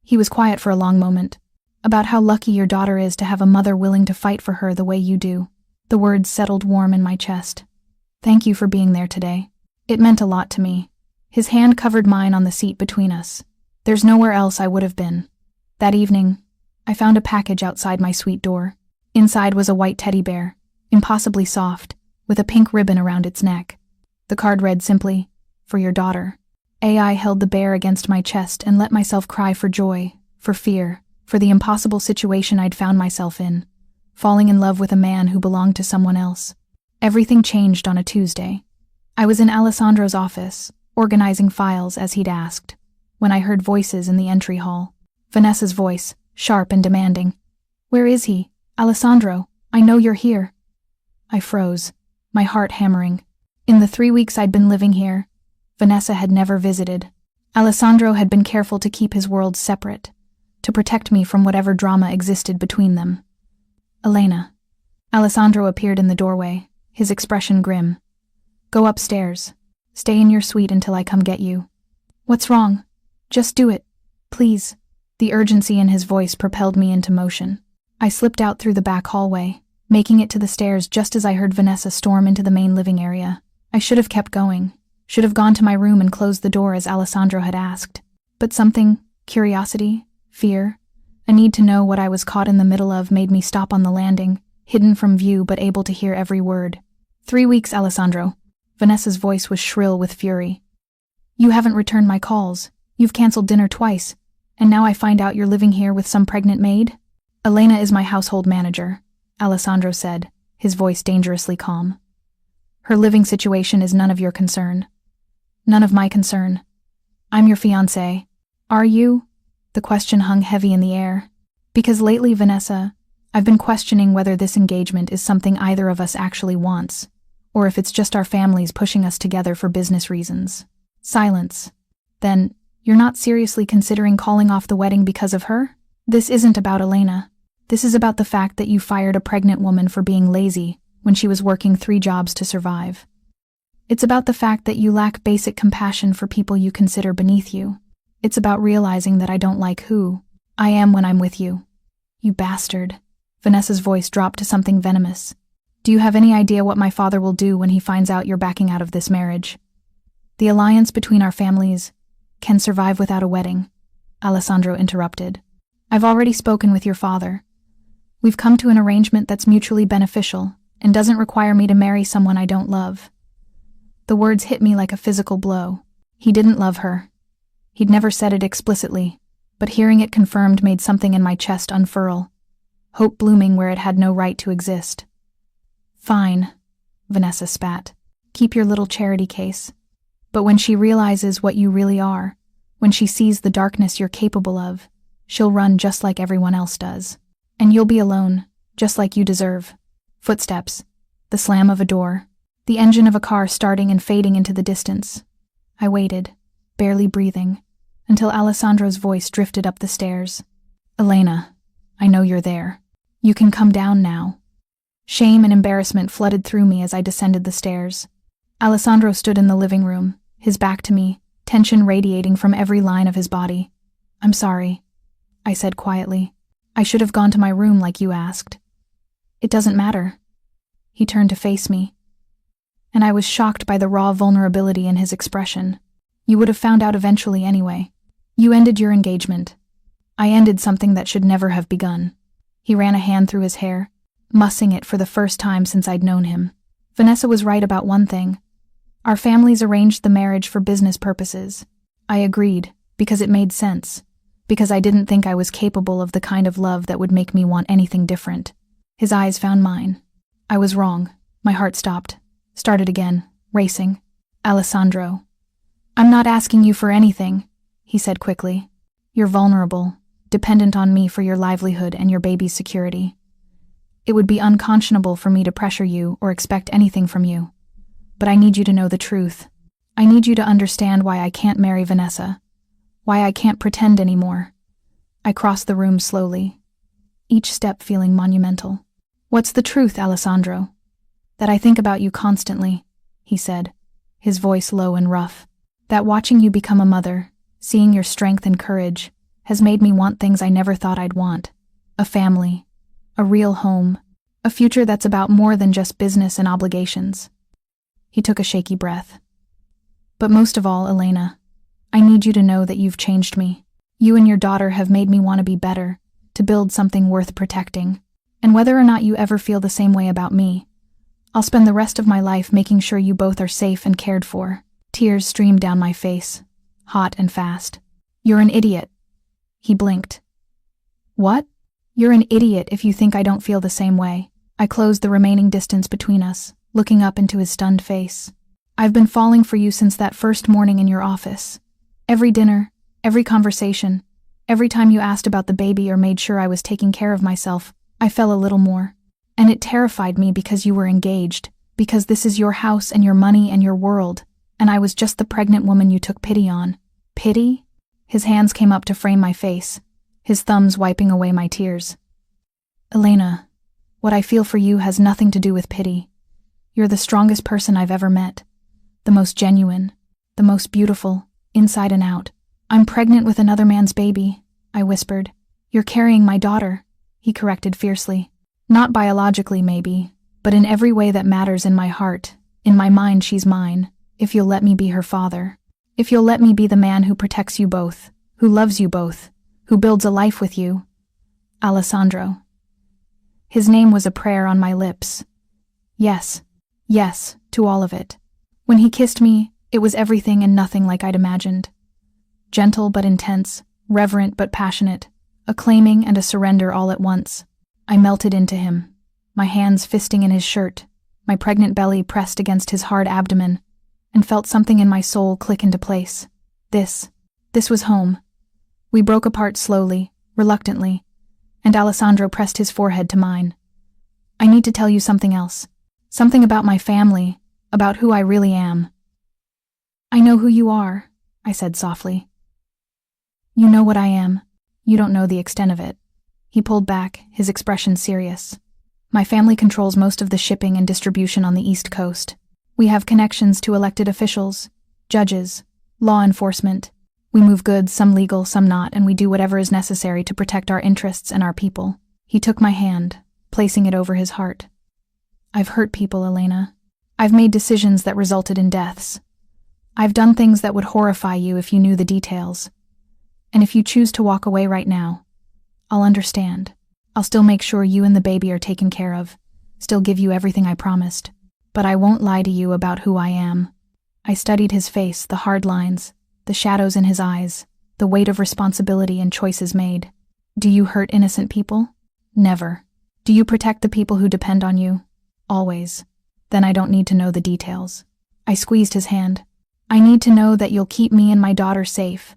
He was quiet for a long moment. About how lucky your daughter is to have a mother willing to fight for her the way you do. The words settled warm in my chest. Thank you for being there today. It meant a lot to me. His hand covered mine on the seat between us, There's nowhere else I would have been. That evening, I found a package outside my suite door. Inside was a white teddy bear, impossibly soft, with a pink ribbon around its neck. The card read simply, "For your daughter." I held the bear against my chest and let myself cry for joy, for fear, for the impossible situation I'd found myself in, falling in love with a man who belonged to someone else. Everything changed on a Tuesday. I was in Alessandro's office, organizing files as he'd asked, when I heard voices in the entry hall. Vanessa's voice, sharp and demanding. "Where is he? Alessandro, I know you're here." I froze, my heart hammering. In the 3 weeks I'd been living here, Vanessa had never visited. Alessandro had been careful to keep his worlds separate, to protect me from whatever drama existed between them. "Elena." Alessandro appeared in the doorway, his expression grim. "Go upstairs. Stay in your suite until I come get you." "What's wrong? Just do it, please." The urgency in his voice propelled me into motion. I slipped out through the back hallway, making it to the stairs just as I heard Vanessa storm into the main living area. I should have kept going, should have gone to my room and closed the door as Alessandro had asked. But something, curiosity, fear, a need to know what I was caught in the middle of made me stop on the landing, hidden from view but able to hear every word. 3 weeks, Alessandro." Vanessa's voice was shrill with fury. "You haven't returned my calls. You've canceled dinner twice. And now I find out you're living here with some pregnant maid?" "Elena is my household manager," Alessandro said, his voice dangerously calm. "Her living situation is none of your concern." "None of my concern. I'm your fiancé. Are you?" The question hung heavy in the air. Because lately, Vanessa, I've been questioning whether this engagement is something either of us actually wants, or if it's just our families pushing us together for business reasons. Silence. "Then, you're not seriously considering calling off the wedding because of her?" "This isn't about Elena. This is about the fact that you fired a pregnant woman for being lazy when she was working 3 jobs to survive. It's about the fact that you lack basic compassion for people you consider beneath you. It's about realizing that I don't like who I am when I'm with you." "You bastard." Vanessa's voice dropped to something venomous. "Do you have any idea what my father will do when he finds out you're backing out of this marriage?" "The alliance between our families can survive without a wedding," Alessandro interrupted. "I've already spoken with your father. We've come to an arrangement that's mutually beneficial and doesn't require me to marry someone I don't love." The words hit me like a physical blow. He didn't love her. He'd never said it explicitly, but hearing it confirmed made something in my chest unfurl, hope blooming where it had no right to exist. "Fine," Vanessa spat. "Keep your little charity case. But when she realizes what you really are, when she sees the darkness you're capable of, she'll run just like everyone else does. And you'll be alone, just like you deserve." Footsteps, the slam of a door, the engine of a car starting and fading into the distance. I waited, barely breathing, until Alessandro's voice drifted up the stairs. "Elena, I know you're there. You can come down now." Shame and embarrassment flooded through me as I descended the stairs. Alessandro stood in the living room, his back to me, tension radiating from every line of his body. "I'm sorry," I said quietly. "I should have gone to my room like you asked." "It doesn't matter." He turned to face me, and I was shocked by the raw vulnerability in his expression. "You would have found out eventually anyway. You ended your engagement. I ended something that should never have begun." He ran a hand through his hair, mussing it for the first time since I'd known him. "Vanessa was right about one thing. Our families arranged the marriage for business purposes. I agreed, because it made sense, because I didn't think I was capable of the kind of love that would make me want anything different." His eyes found mine. I was wrong. My heart stopped. Started again, racing. "Alessandro, I'm not asking you for anything," he said quickly. "You're vulnerable, dependent on me for your livelihood and your baby's security. It would be unconscionable for me to pressure you or expect anything from you. But I need you to know the truth. I need you to understand why I can't marry Vanessa, why I can't pretend anymore." I crossed the room slowly, each step feeling monumental. "What's the truth, Alessandro?" "That I think about you constantly," he said, his voice low and rough. "That watching you become a mother, seeing your strength and courage, has made me want things I never thought I'd want. A family, a real home, a future that's about more than just business and obligations." He took a shaky breath. "But most of all, Elena, I need you to know that you've changed me. You and your daughter have made me want to be better, to build something worth protecting. And whether or not you ever feel the same way about me, I'll spend the rest of my life making sure you both are safe and cared for." Tears streamed down my face, hot and fast. "You're an idiot." He blinked. "What?" "You're an idiot if you think I don't feel the same way." I closed the remaining distance between us, looking up into his stunned face. "I've been falling for you since that first morning in your office. Every dinner, every conversation, every time you asked about the baby or made sure I was taking care of myself, I fell a little more. And it terrified me because you were engaged, because this is your house and your money and your world, and I was just the pregnant woman you took pity on." "Pity?" His hands came up to frame my face, his thumbs wiping away my tears. "Elena, what I feel for you has nothing to do with pity. You're the strongest person I've ever met, the most genuine, the most beautiful, inside and out." "I'm pregnant with another man's baby," I whispered. "You're carrying my daughter," he corrected fiercely. "Not biologically, maybe, but in every way that matters in my heart. In my mind, she's mine, if you'll let me be her father. If you'll let me be the man who protects you both, who loves you both, who builds a life with you." Alessandro. His name was a prayer on my lips. Yes, yes, to all of it. When he kissed me, it was everything and nothing like I'd imagined. Gentle but intense, reverent but passionate, a claiming and a surrender all at once. I melted into him, my hands fisting in his shirt, my pregnant belly pressed against his hard abdomen, and felt something in my soul click into place. This was home. We broke apart slowly, reluctantly, and Alessandro pressed his forehead to mine. "I need to tell you something else. Something about my family, about who I really am." "I know who you are," I said softly. "You know what I am. You don't know the extent of it." He pulled back, his expression serious. "My family controls most of the shipping and distribution on the East Coast. We have connections to elected officials, judges, law enforcement. We move goods, some legal, some not, and we do whatever is necessary to protect our interests and our people." He took my hand, placing it over his heart. "I've hurt people, Elena. I've made decisions that resulted in deaths. I've done things that would horrify you if you knew the details. And if you choose to walk away right now, I'll understand. I'll still make sure you and the baby are taken care of, still give you everything I promised. But I won't lie to you about who I am." I studied his face, the hard lines, the shadows in his eyes, the weight of responsibility and choices made. "Do you hurt innocent people?" "Never." "Do you protect the people who depend on you?" "Always." "Then I don't need to know the details." I squeezed his hand. "I need to know that you'll keep me and my daughter safe,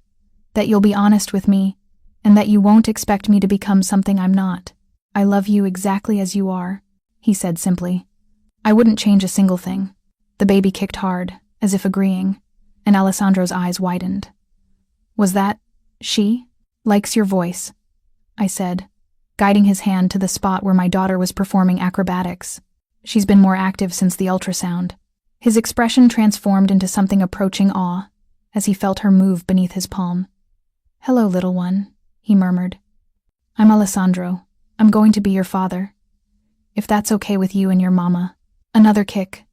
that you'll be honest with me, and that you won't expect me to become something I'm not. I love you exactly as you are," he said simply. "I wouldn't change a single thing." The baby kicked hard, as if agreeing, and Alessandro's eyes widened. "Was that she?" "Likes your voice," I said, guiding his hand to the spot where my daughter was performing acrobatics. "She's been more active since the ultrasound." His expression transformed into something approaching awe, as he felt her move beneath his palm. "Hello, little one," he murmured. "I'm Alessandro. I'm going to be your father. If that's okay with you and your mama." Another kick.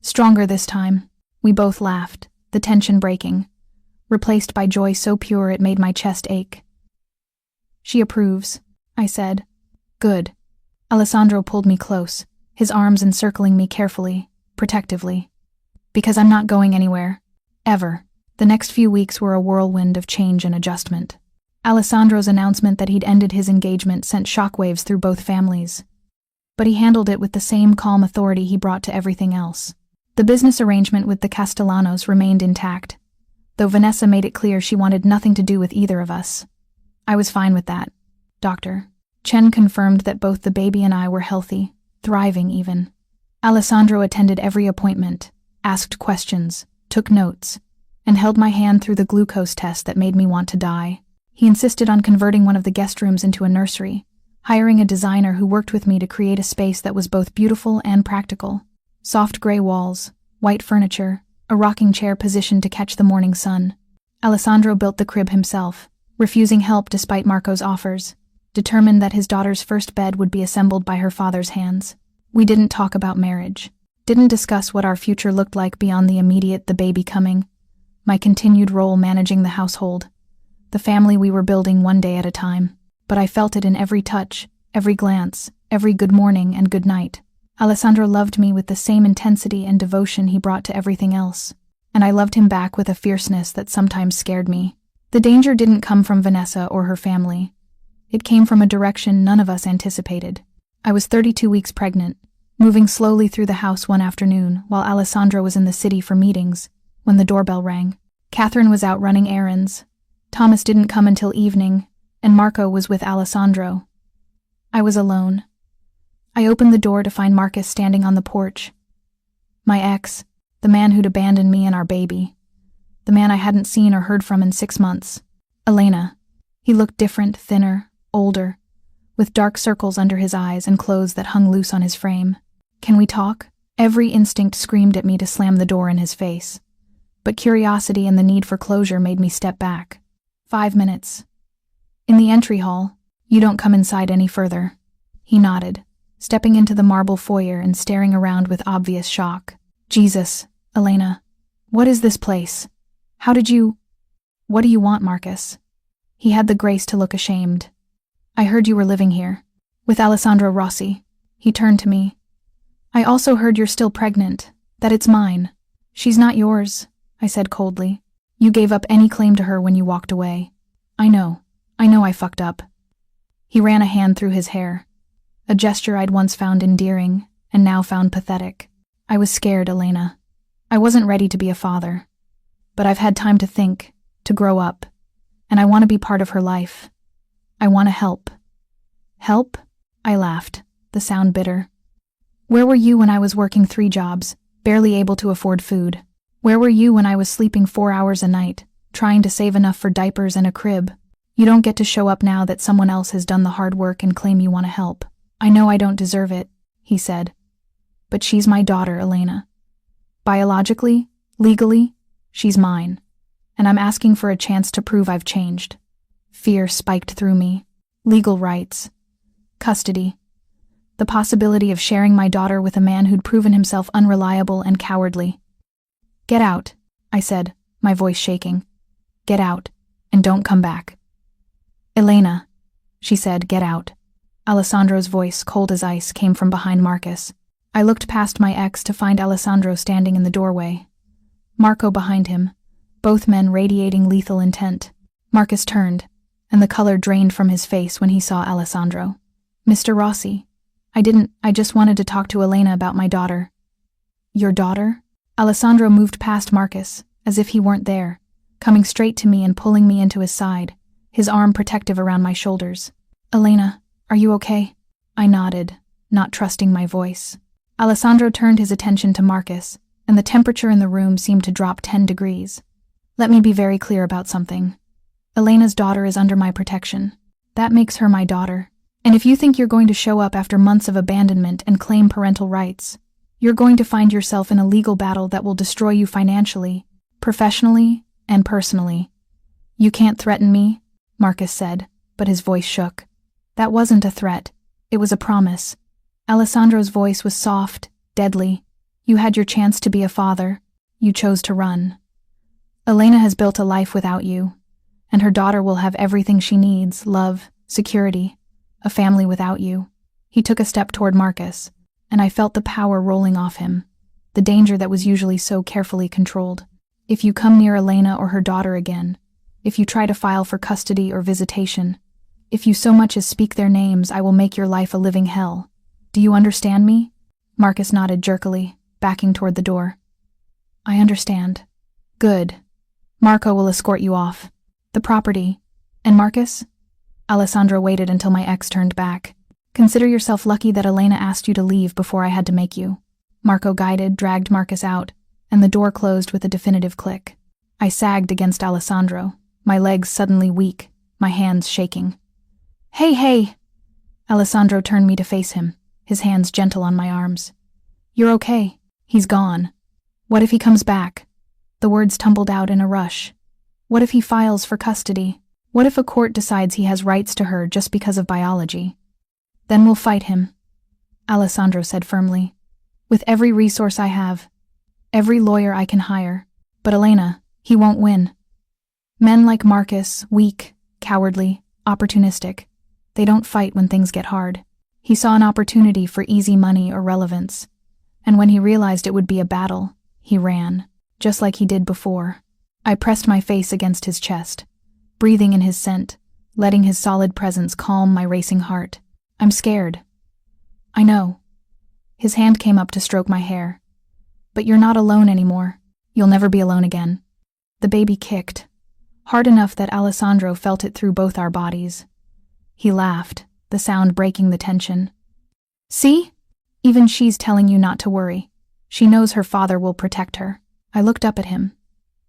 Stronger this time. We both laughed, the tension breaking, replaced by joy so pure it made my chest ache. "She approves," I said. "Good." Alessandro pulled me close, his arms encircling me carefully, protectively. "Because I'm not going anywhere. Ever." The next few weeks were a whirlwind of change and adjustment. Alessandro's announcement that he'd ended his engagement sent shockwaves through both families. But he handled it with the same calm authority he brought to everything else. The business arrangement with the Castellanos remained intact, though Vanessa made it clear she wanted nothing to do with either of us. I was fine with that. Dr. Chen confirmed that both the baby and I were healthy, thriving even. Alessandro attended every appointment, asked questions, took notes, and held my hand through the glucose test that made me want to die. He insisted on converting one of the guest rooms into a nursery, hiring a designer who worked with me to create a space that was both beautiful and practical. Soft gray walls, white furniture, a rocking chair positioned to catch the morning sun. Alessandro built the crib himself, refusing help despite Marco's offers, determined that his daughter's first bed would be assembled by her father's hands. We didn't talk about marriage, didn't discuss what our future looked like beyond the immediate, the baby coming, my continued role managing the household. the family we were building one day at a time. But I felt it in every touch, every glance, every good morning and good night. Alessandro loved me with the same intensity and devotion he brought to everything else, and I loved him back with a fierceness that sometimes scared me. The danger didn't come from Vanessa or her family. It came from a direction none of us anticipated. I was 32 weeks pregnant, moving slowly through the house one afternoon while Alessandro was in the city for meetings, when the doorbell rang. Catherine was out running errands. Thomas didn't come until evening, and Marco was with Alessandro. I was alone. I opened the door to find Marcus standing on the porch. My ex, the man who'd abandoned me and our baby. The man I hadn't seen or heard from in 6 months. Elena. He looked different, thinner, older, with dark circles under his eyes and clothes that hung loose on his frame. Can we talk? Every instinct screamed at me to slam the door in his face. But curiosity and the need for closure made me step back. 5 minutes. In the entry hall. You don't come inside any further. He nodded, stepping into the marble foyer and staring around with obvious shock. Jesus, Elena. What is this place? What do you want, Marcus? He had the grace to look ashamed. I heard you were living here. With Alessandro Rossi. He turned to me. I also heard you're still pregnant. That it's mine. She's not yours, I said coldly. You gave up any claim to her when you walked away. I know I fucked up. He ran a hand through his hair, a gesture I'd once found endearing and now found pathetic. I was scared, Elena. I wasn't ready to be a father. But I've had time to think, to grow up, and I want to be part of her life. I want to help. Help? I laughed, the sound bitter. Where were you when I was working 3 jobs, barely able to afford food? Where were you when I was sleeping 4 hours a night, trying to save enough for diapers and a crib? You don't get to show up now that someone else has done the hard work and claim you want to help. I know I don't deserve it, he said. But she's my daughter, Elena. Biologically, legally, she's mine. And I'm asking for a chance to prove I've changed. Fear spiked through me. Legal rights. Custody. The possibility of sharing my daughter with a man who'd proven himself unreliable and cowardly. Get out, I said, my voice shaking. Get out, and don't come back. Elena, she said, get out. Alessandro's voice, cold as ice, came from behind Marcus. I looked past my ex to find Alessandro standing in the doorway. Marco behind him, both men radiating lethal intent. Marcus turned, and the color drained from his face when he saw Alessandro. Mr. Rossi, I just wanted to talk to Elena about my daughter. Your daughter? Alessandro moved past Marcus, as if he weren't there, coming straight to me and pulling me into his side, his arm protective around my shoulders. Elena, are you okay? I nodded, not trusting my voice. Alessandro turned his attention to Marcus, and the temperature in the room seemed to drop 10 degrees. Let me be very clear about something. Elena's daughter is under my protection. That makes her my daughter. And if you think you're going to show up after months of abandonment and claim parental rights, you're going to find yourself in a legal battle that will destroy you financially, professionally, and personally. You can't threaten me, Marcus said, but his voice shook. That wasn't a threat. It was a promise. Alessandro's voice was soft, deadly. You had your chance to be a father. You chose to run. Elena has built a life without you, and her daughter will have everything she needs, love, security, a family without you. He took a step toward Marcus, and I felt the power rolling off him, the danger that was usually so carefully controlled. If you come near Elena or her daughter again, if you try to file for custody or visitation, if you so much as speak their names, I will make your life a living hell. Do you understand me? Marcus nodded jerkily, backing toward the door. I understand. Good. Marco will escort you off. The property. And Marcus? Alessandro waited until my ex turned back. Consider yourself lucky that Elena asked you to leave before I had to make you. Marco dragged Marcus out, and the door closed with a definitive click. I sagged against Alessandro, my legs suddenly weak, my hands shaking. Hey! Alessandro turned me to face him, his hands gentle on my arms. You're okay. He's gone. What if he comes back? The words tumbled out in a rush. What if he files for custody? What if a court decides he has rights to her just because of biology? Then we'll fight him, Alessandro said firmly. With every resource I have, every lawyer I can hire. But Elena, he won't win. Men like Marcus, weak, cowardly, opportunistic. They don't fight when things get hard. He saw an opportunity for easy money or relevance. And when he realized it would be a battle, he ran, just like he did before. I pressed my face against his chest, breathing in his scent, letting his solid presence calm my racing heart. I'm scared. I know. His hand came up to stroke my hair. But you're not alone anymore. You'll never be alone again. The baby kicked, hard enough that Alessandro felt it through both our bodies. He laughed, the sound breaking the tension. See? Even she's telling you not to worry. She knows her father will protect her. I looked up at him,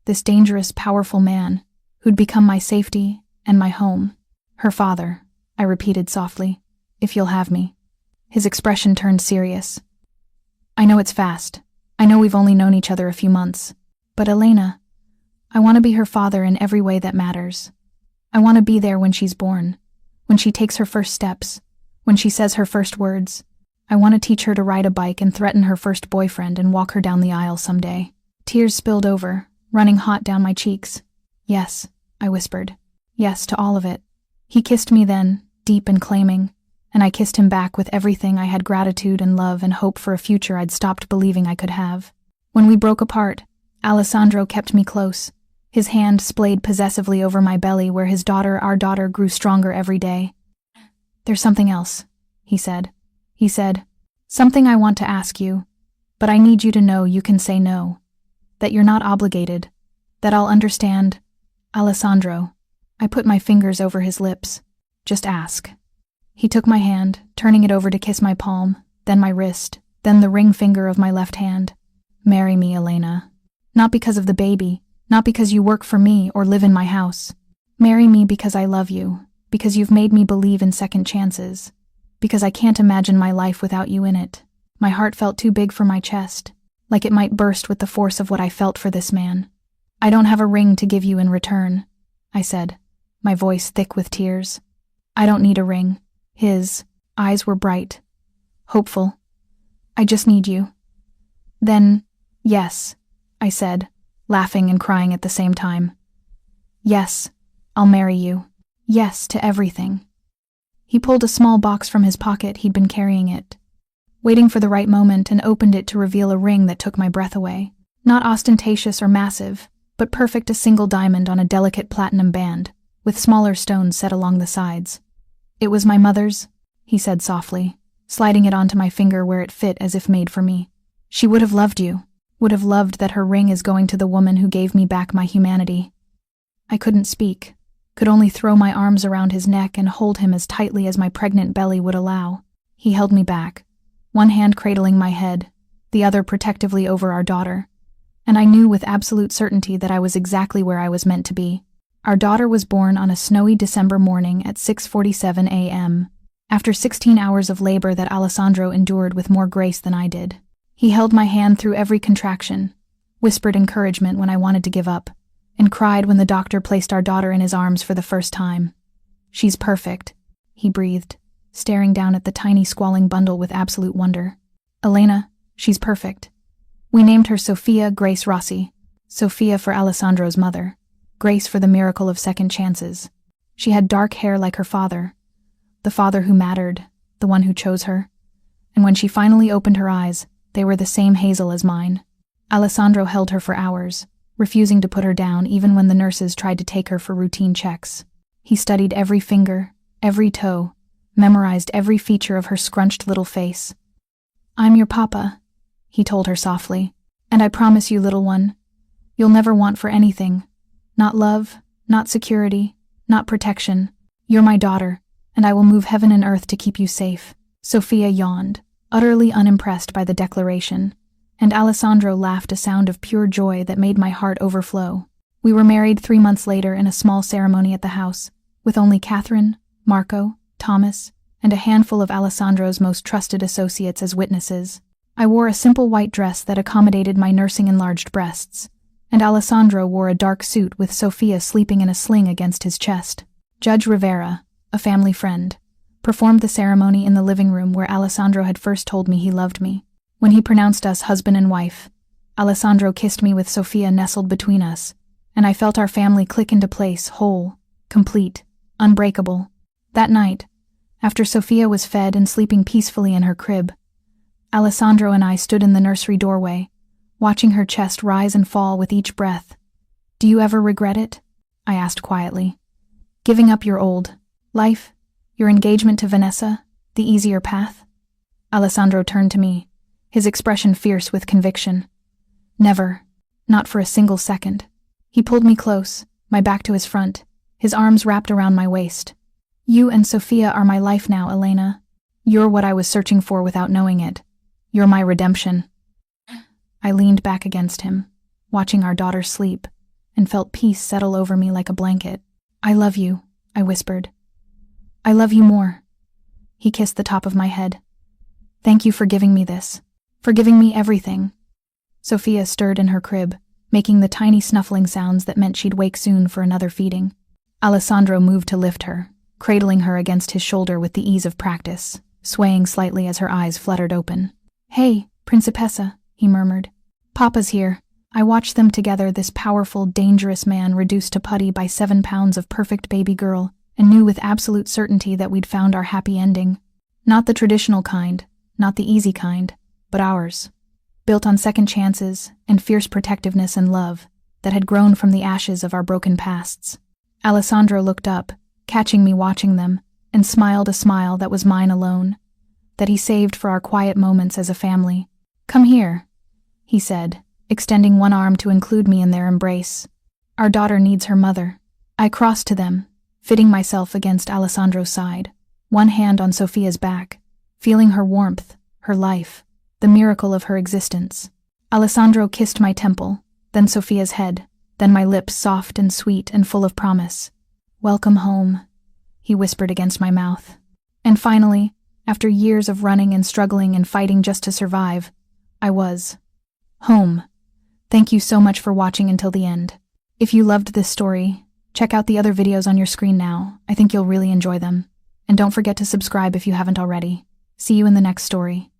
this dangerous, powerful man, who'd become my safety and my home. Her father, I repeated softly, if you'll have me. His expression turned serious. I know it's fast. I know we've only known each other a few months. But Elena, I want to be her father in every way that matters. I want to be there when she's born, when she takes her first steps, when she says her first words. I want to teach her to ride a bike and threaten her first boyfriend and walk her down the aisle someday. Tears spilled over, running hot down my cheeks. Yes, I whispered. Yes to all of it. He kissed me then, deep and claiming, and I kissed him back with everything I had, gratitude and love and hope for a future I'd stopped believing I could have. When we broke apart, Alessandro kept me close. His hand splayed possessively over my belly where our daughter grew stronger every day. There's something else, he said. He said, something I want to ask you, but I need you to know you can say no. That you're not obligated. That I'll understand. Alessandro. I put my fingers over his lips. Just ask. He took my hand, turning it over to kiss my palm, then my wrist, then the ring finger of my left hand. Marry me, Elena. Not because of the baby, not because you work for me or live in my house. Marry me because I love you, because you've made me believe in second chances, because I can't imagine my life without you in it. My heart felt too big for my chest, like it might burst with the force of what I felt for this man. I don't have a ring to give you in return, I said, my voice thick with tears. I don't need a ring. His eyes were bright, hopeful. I just need you. Then, yes, I said, laughing and crying at the same time. Yes, I'll marry you. Yes to everything. He pulled a small box from his pocket. He'd been carrying it, waiting for the right moment, and opened it to reveal a ring that took my breath away. Not ostentatious or massive, but perfect, a single diamond on a delicate platinum band, with smaller stones set along the sides. It was my mother's, he said softly, sliding it onto my finger where it fit as if made for me. She would have loved you, would have loved that her ring is going to the woman who gave me back my humanity. I couldn't speak, could only throw my arms around his neck and hold him as tightly as my pregnant belly would allow. He held me back, one hand cradling my head, the other protectively over our daughter, and I knew with absolute certainty that I was exactly where I was meant to be. Our daughter was born on a snowy December morning at 6:47 a.m., after 16 hours of labor that Alessandro endured with more grace than I did. He held my hand through every contraction, whispered encouragement when I wanted to give up, and cried when the doctor placed our daughter in his arms for the first time. She's perfect, he breathed, staring down at the tiny squalling bundle with absolute wonder. Elena, she's perfect. We named her Sophia Grace Rossi, Sophia for Alessandro's mother, Grace for the miracle of second chances. She had dark hair like her father, the father who mattered, the one who chose her. And when she finally opened her eyes, they were the same hazel as mine. Alessandro held her for hours, refusing to put her down even when the nurses tried to take her for routine checks. He studied every finger, every toe, memorized every feature of her scrunched little face. I'm your papa, he told her softly, and I promise you, little one, you'll never want for anything. Not love, not security, not protection. You're my daughter, and I will move heaven and earth to keep you safe. Sophia yawned, utterly unimpressed by the declaration, and Alessandro laughed, a sound of pure joy that made my heart overflow. We were married 3 months later in a small ceremony at the house, with only Catherine, Marco, Thomas, and a handful of Alessandro's most trusted associates as witnesses. I wore a simple white dress that accommodated my nursing enlarged breasts, and Alessandro wore a dark suit with Sophia sleeping in a sling against his chest. Judge Rivera, a family friend, performed the ceremony in the living room where Alessandro had first told me he loved me. When he pronounced us husband and wife, Alessandro kissed me with Sophia nestled between us, and I felt our family click into place, whole, complete, unbreakable. That night, after Sophia was fed and sleeping peacefully in her crib, Alessandro and I stood in the nursery doorway, watching her chest rise and fall with each breath. "Do you ever regret it?" I asked quietly. "Giving up your old life, your engagement to Vanessa, the easier path?" Alessandro turned to me, his expression fierce with conviction. "Never, not for a single second." He pulled me close, my back to his front, his arms wrapped around my waist. "You and Sophia are my life now, Elena. You're what I was searching for without knowing it. You're my redemption." I leaned back against him, watching our daughter sleep, and felt peace settle over me like a blanket. "I love you," I whispered. "I love you more." He kissed the top of my head. "Thank you for giving me this, for giving me everything." Sophia stirred in her crib, making the tiny snuffling sounds that meant she'd wake soon for another feeding. Alessandro moved to lift her, cradling her against his shoulder with the ease of practice, swaying slightly as her eyes fluttered open. "Hey, Principessa," he murmured. "Papa's here." I watched them together, this powerful, dangerous man reduced to putty by 7 pounds of perfect baby girl, and knew with absolute certainty that we'd found our happy ending. Not the traditional kind, not the easy kind, but ours. Built on second chances and fierce protectiveness and love that had grown from the ashes of our broken pasts. Alessandro looked up, catching me watching them, and smiled a smile that was mine alone, that he saved for our quiet moments as a family. "Come here," he said, extending one arm to include me in their embrace. "Our daughter needs her mother." I crossed to them, fitting myself against Alessandro's side, one hand on Sophia's back, feeling her warmth, her life, the miracle of her existence. Alessandro kissed my temple, then Sophia's head, then my lips soft and sweet and full of promise. "Welcome home," he whispered against my mouth. And finally, after years of running and struggling and fighting just to survive, I was home. Thank you so much for watching until the end. If you loved this story, check out the other videos on your screen now. I think you'll really enjoy them. And don't forget to subscribe if you haven't already. See you in the next story.